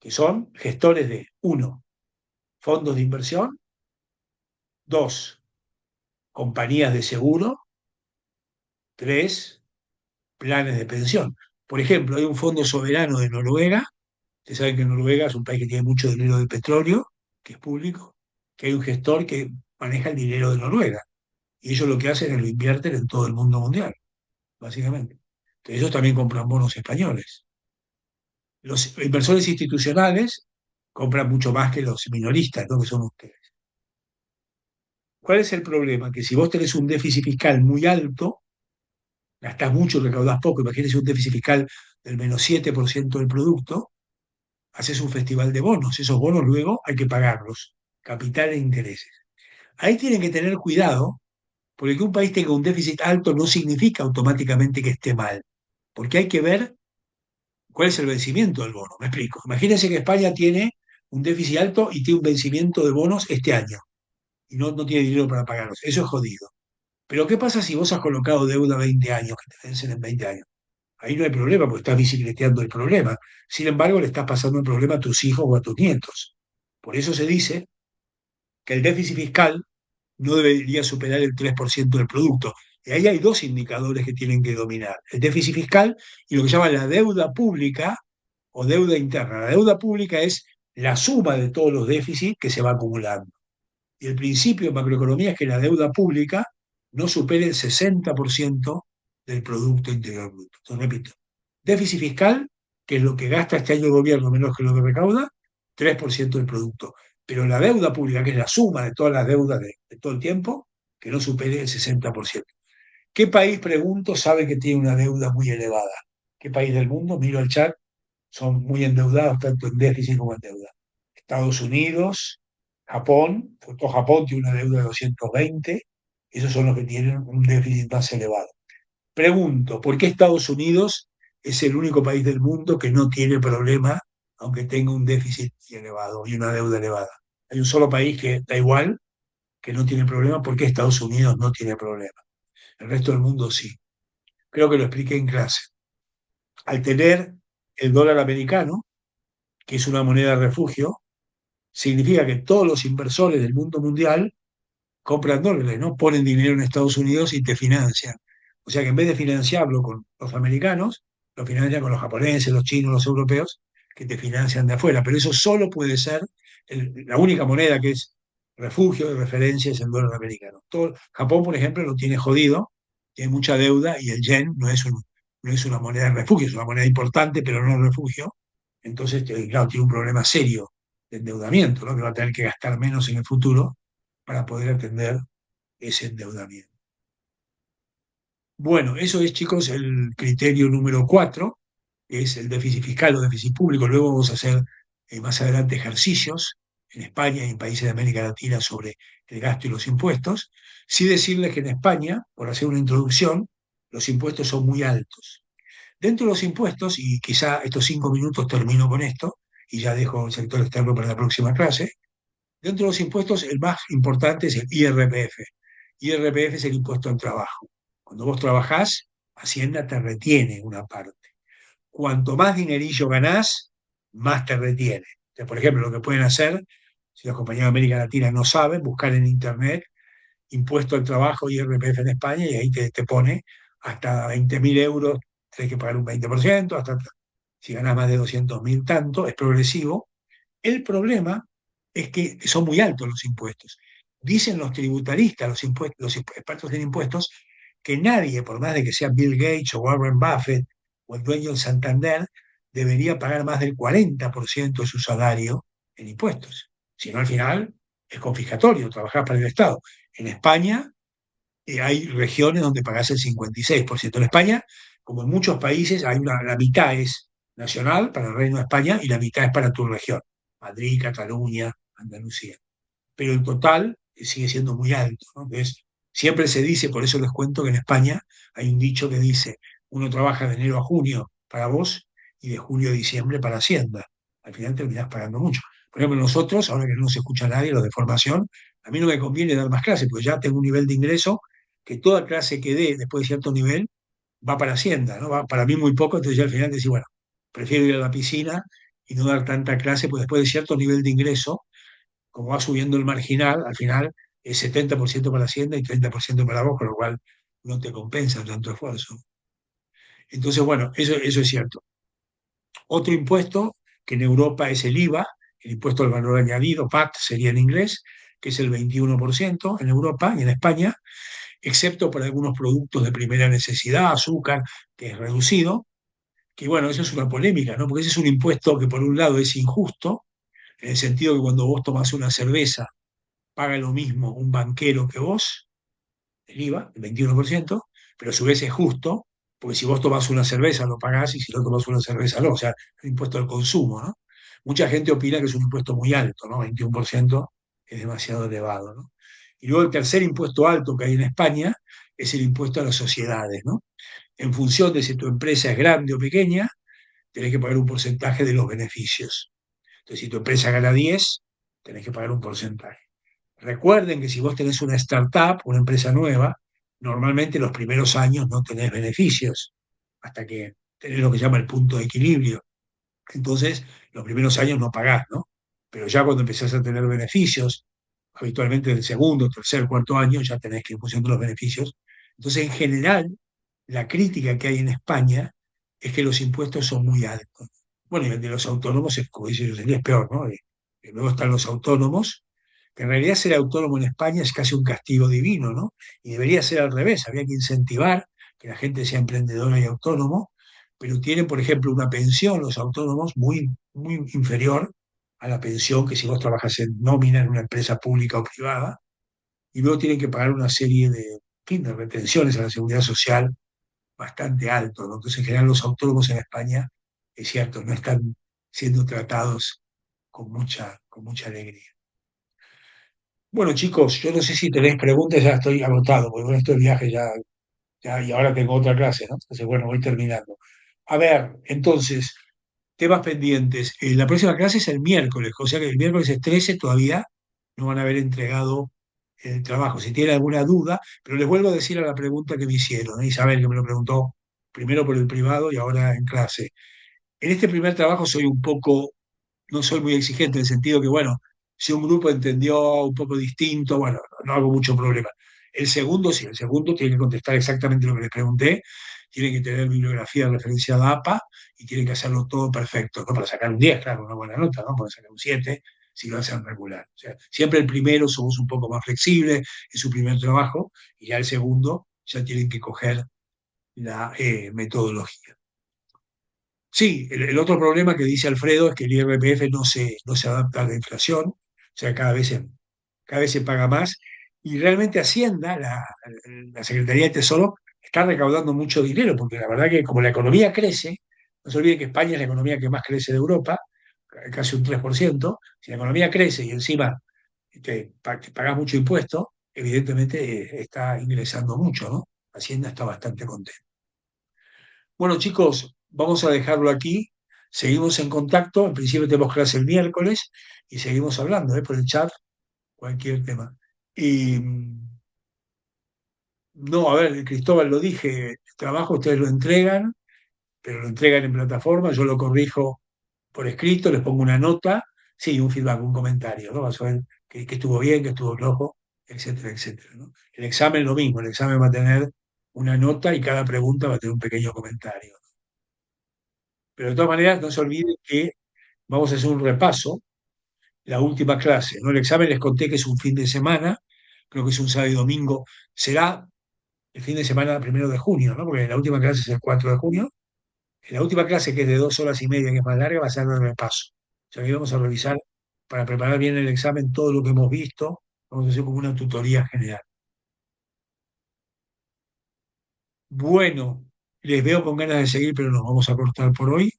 que son gestores de, uno, fondos de inversión, dos, compañías de seguro, tres, planes de pensión. Por ejemplo, hay un fondo soberano de Noruega Ustedes saben que Noruega es un país que tiene mucho dinero de petróleo, que es público, que hay un gestor que maneja el dinero de Noruega. Y ellos lo que hacen es lo invierten en todo el mundo mundial, básicamente. Entonces, ellos también compran bonos españoles. Los inversores institucionales compran mucho más que los minoristas, ¿no? Que son ustedes. ¿Cuál es el problema? Que si vos tenés un déficit fiscal muy alto, gastás mucho, recaudás poco, imagínense un déficit fiscal del -7% del producto, haces un festival de bonos, esos bonos luego hay que pagarlos, capital e intereses. Ahí tienen que tener cuidado, porque que un país tenga un déficit alto no significa automáticamente que esté mal, porque hay que ver cuál es el vencimiento del bono, me explico. Imagínense que España tiene un déficit alto y tiene un vencimiento de bonos este año, y no tiene dinero para pagarlos, eso es jodido. Pero ¿qué pasa si vos has colocado deuda 20 años, que te vencen en 20 años? Ahí no hay problema porque estás bicicleteando el problema. Sin embargo, le estás pasando el problema a tus hijos o a tus nietos. Por eso se dice que el déficit fiscal no debería superar el 3% del producto. Y ahí hay dos indicadores que tienen que dominar, el déficit fiscal y lo que se llama la deuda pública o deuda interna. La deuda pública es la suma de todos los déficits que se va acumulando. Y el principio de macroeconomía es que la deuda pública no supere el 60% del Producto Interior Bruto. Entonces, repito, déficit fiscal, que es lo que gasta este año el gobierno menos que lo que recauda, 3% del producto. Pero la deuda pública, que es la suma de todas las deudas de todo el tiempo, que no supere el 60%. ¿Qué país, pregunto, sabe que tiene una deuda muy elevada? ¿Qué país del mundo? Miro el chat, son muy endeudados, tanto en déficit como en deuda. Estados Unidos, Japón, sobre todo Japón tiene una deuda de 220, esos son los que tienen un déficit más elevado. Pregunto, ¿por qué Estados Unidos es el único país del mundo que no tiene problema, aunque tenga un déficit elevado y una deuda elevada? Hay un solo país que da igual, que no tiene problema, ¿por qué Estados Unidos no tiene problema? El resto del mundo sí. Creo que lo expliqué en clase. Al tener el dólar americano, que es una moneda de refugio, significa que todos los inversores del mundo mundial compran dólares, ¿no? Ponen dinero en Estados Unidos y te financian. O sea que en vez de financiarlo con los americanos, lo financian con los japoneses, los chinos, los europeos, que te financian de afuera. Pero eso solo puede ser, la única moneda que es refugio de referencia es el dólar americano. Japón, por ejemplo, lo tiene jodido, tiene mucha deuda y el yen no es una moneda de refugio, es una moneda importante, pero no refugio. Entonces, claro, tiene un problema serio de endeudamiento, ¿no? Que va a tener que gastar menos en el futuro para poder atender ese endeudamiento. Bueno, eso es, chicos, el criterio número 4, que es el déficit fiscal o déficit público. Luego vamos a hacer más adelante ejercicios en España y en países de América Latina sobre el gasto y los impuestos. Sí decirles que en España, por hacer una introducción, los impuestos son muy altos. Dentro de los impuestos, y quizá estos 5 minutos termino con esto, y ya dejo el sector externo para la próxima clase, dentro de los impuestos, el más importante es el IRPF. IRPF es el impuesto al trabajo. Cuando vos trabajás, Hacienda te retiene una parte. Cuanto más dinerillo ganás, más te retiene. Entonces, por ejemplo, lo que pueden hacer, si los compañeros de América Latina no saben, buscar en Internet impuesto al trabajo IRPF en España y ahí te pone hasta 20.000 euros, tenés que pagar un 20%, hasta si ganás más de 200.000 tanto, es progresivo. El problema es que son muy altos los impuestos. Dicen los tributaristas, los expertos en impuestos, que nadie, por más de que sea Bill Gates o Warren Buffett o el dueño del Santander, debería pagar más del 40% de su salario en impuestos. Si no, al final es confiscatorio, trabajar para el Estado. En España hay regiones donde pagás el 56%. En España, como en muchos países, la mitad es nacional para el Reino de España y la mitad es para tu región. Madrid, Cataluña, Andalucía. Pero el total sigue siendo muy alto, ¿no? Entonces, siempre se dice, por eso les cuento que en España hay un dicho que dice, uno trabaja de enero a junio para vos y de julio a diciembre para Hacienda. Al final terminás pagando mucho. Por ejemplo, nosotros, ahora que no se escucha a nadie, los de formación, a mí no me conviene dar más clases, porque ya tengo un nivel de ingreso que toda clase que dé después de cierto nivel va para Hacienda, ¿no? Va para mí muy poco, entonces ya al final decís, bueno, prefiero ir a la piscina y no dar tanta clase, porque después de cierto nivel de ingreso, como va subiendo el marginal, al final es 70% para Hacienda y 30% para vos, con lo cual no te compensa tanto esfuerzo. Entonces, bueno, eso es cierto. Otro impuesto que en Europa es el IVA, el impuesto al valor añadido, VAT sería en inglés, que es el 21% en Europa y en España, excepto para algunos productos de primera necesidad, azúcar, que es reducido, que bueno, eso es una polémica, ¿no? Porque ese es un impuesto que por un lado es injusto, en el sentido que cuando vos tomás una cerveza, paga lo mismo un banquero que vos, el IVA, el 21%, pero a su vez es justo, porque si vos tomás una cerveza lo pagás y si no tomás una cerveza no, o sea, el impuesto al consumo, ¿no? Mucha gente opina que es un impuesto muy alto, ¿no? 21% es demasiado elevado, ¿no? Y luego el tercer impuesto alto que hay en España es el impuesto a las sociedades, ¿no? En función de si tu empresa es grande o pequeña, tenés que pagar un porcentaje de los beneficios. Entonces, si tu empresa gana 10, tenés que pagar un porcentaje. Recuerden que si vos tenés una startup, una empresa nueva, normalmente los primeros años no tenés beneficios, hasta que tenés lo que se llama el punto de equilibrio. Entonces, los primeros años no pagás, ¿no? Pero ya cuando empezás a tener beneficios, habitualmente en el segundo, tercer, cuarto año, ya tenés que ir funcionando los beneficios. Entonces, en general, la crítica que hay en España es que los impuestos son muy altos. Bueno, y el de los autónomos, como dice José, es peor, ¿no? Y luego están los autónomos, que en realidad ser autónomo en España es casi un castigo divino, ¿no? Y debería ser al revés, habría que incentivar que la gente sea emprendedora y autónomo, pero tienen, por ejemplo, una pensión los autónomos muy, muy inferior a la pensión que si vos trabajas en nómina en una empresa pública o privada, y luego tienen que pagar una serie de, en fin, de retenciones a la seguridad social bastante alto, ¿no? Entonces, en general, los autónomos en España, es cierto, no están siendo tratados con mucha alegría. Bueno, chicos, yo no sé si tenéis preguntas, ya estoy agotado, porque con estos viajes y ahora tengo otra clase, ¿no? Entonces, bueno, voy terminando. A ver, entonces, temas pendientes. La próxima clase es el miércoles, o sea que el miércoles es 13 todavía no van a haber entregado el trabajo. Si tienen alguna duda, pero les vuelvo a decir a la pregunta que me hicieron, ¿eh? Isabel, que me lo preguntó primero por el privado y ahora en clase. En este primer trabajo soy un poco, no soy muy exigente en el sentido que, bueno, si un grupo entendió un poco distinto, bueno, no hago mucho problema. El segundo, sí, el segundo tiene que contestar exactamente lo que les pregunté, tiene que tener bibliografía referenciada a APA y tiene que hacerlo todo perfecto, ¿no? Para sacar un 10, claro, una buena nota, ¿no? Para sacar un 7 si lo hacen regular. O sea, siempre el primero somos un poco más flexibles, es su primer trabajo, y ya el segundo ya tienen que coger la metodología. Sí, el otro problema que dice Alfredo es que el IRPF no se adapta a la inflación, o sea, cada vez se paga más, y realmente Hacienda, la Secretaría de Tesoro, está recaudando mucho dinero, porque la verdad que como la economía crece, no se olviden que España es la economía que más crece de Europa, casi un 3%, si la economía crece y encima te pagas mucho impuesto, evidentemente está ingresando mucho, ¿no? Hacienda está bastante contenta. Bueno, chicos, vamos a dejarlo aquí. Seguimos en contacto. En principio tenemos clase el miércoles y seguimos hablando, por el chat, cualquier tema. Y no, a ver, Cristóbal, lo dije, el trabajo ustedes lo entregan, pero lo entregan en plataforma, yo lo corrijo por escrito, les pongo una nota, sí, un feedback, un comentario, ¿no? Vas a ver que estuvo bien, que estuvo flojo, etcétera, etcétera, ¿no? El examen lo mismo, el examen va a tener una nota y cada pregunta va a tener un pequeño comentario. Pero de todas maneras, no se olviden que vamos a hacer un repaso, la última clase, ¿no? El examen les conté que es un fin de semana, creo que es un sábado y domingo, será el fin de semana 1 de junio, ¿no? Porque la última clase es el 4 de junio. En la última clase, que es de 2 horas y media, que es más larga, va a ser el repaso. O sea, que vamos a revisar para preparar bien el examen todo lo que hemos visto, vamos a hacer como una tutoría general. Bueno, les veo con ganas de seguir, pero nos vamos a cortar por hoy.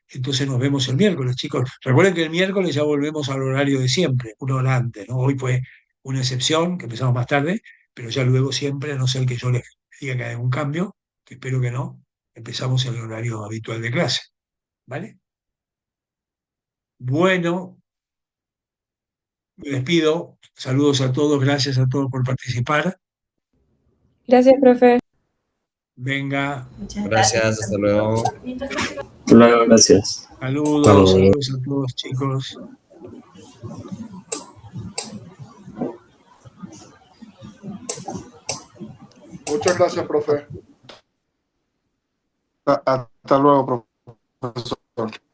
Entonces nos vemos el miércoles, chicos. Recuerden que el miércoles ya volvemos al horario de siempre, 1 hora antes, ¿no? Hoy fue una excepción, que empezamos más tarde, pero ya luego siempre, a no ser que yo les diga que hay un cambio, que espero que no, empezamos el horario habitual de clase, ¿vale? Bueno, me despido. Saludos a todos, gracias a todos por participar. Gracias, profe. Venga, Muchas Gracias, hasta luego. Hasta luego, gracias. saludos, saludos a todos, chicos. Muchas gracias, profe. Hasta luego, profesor.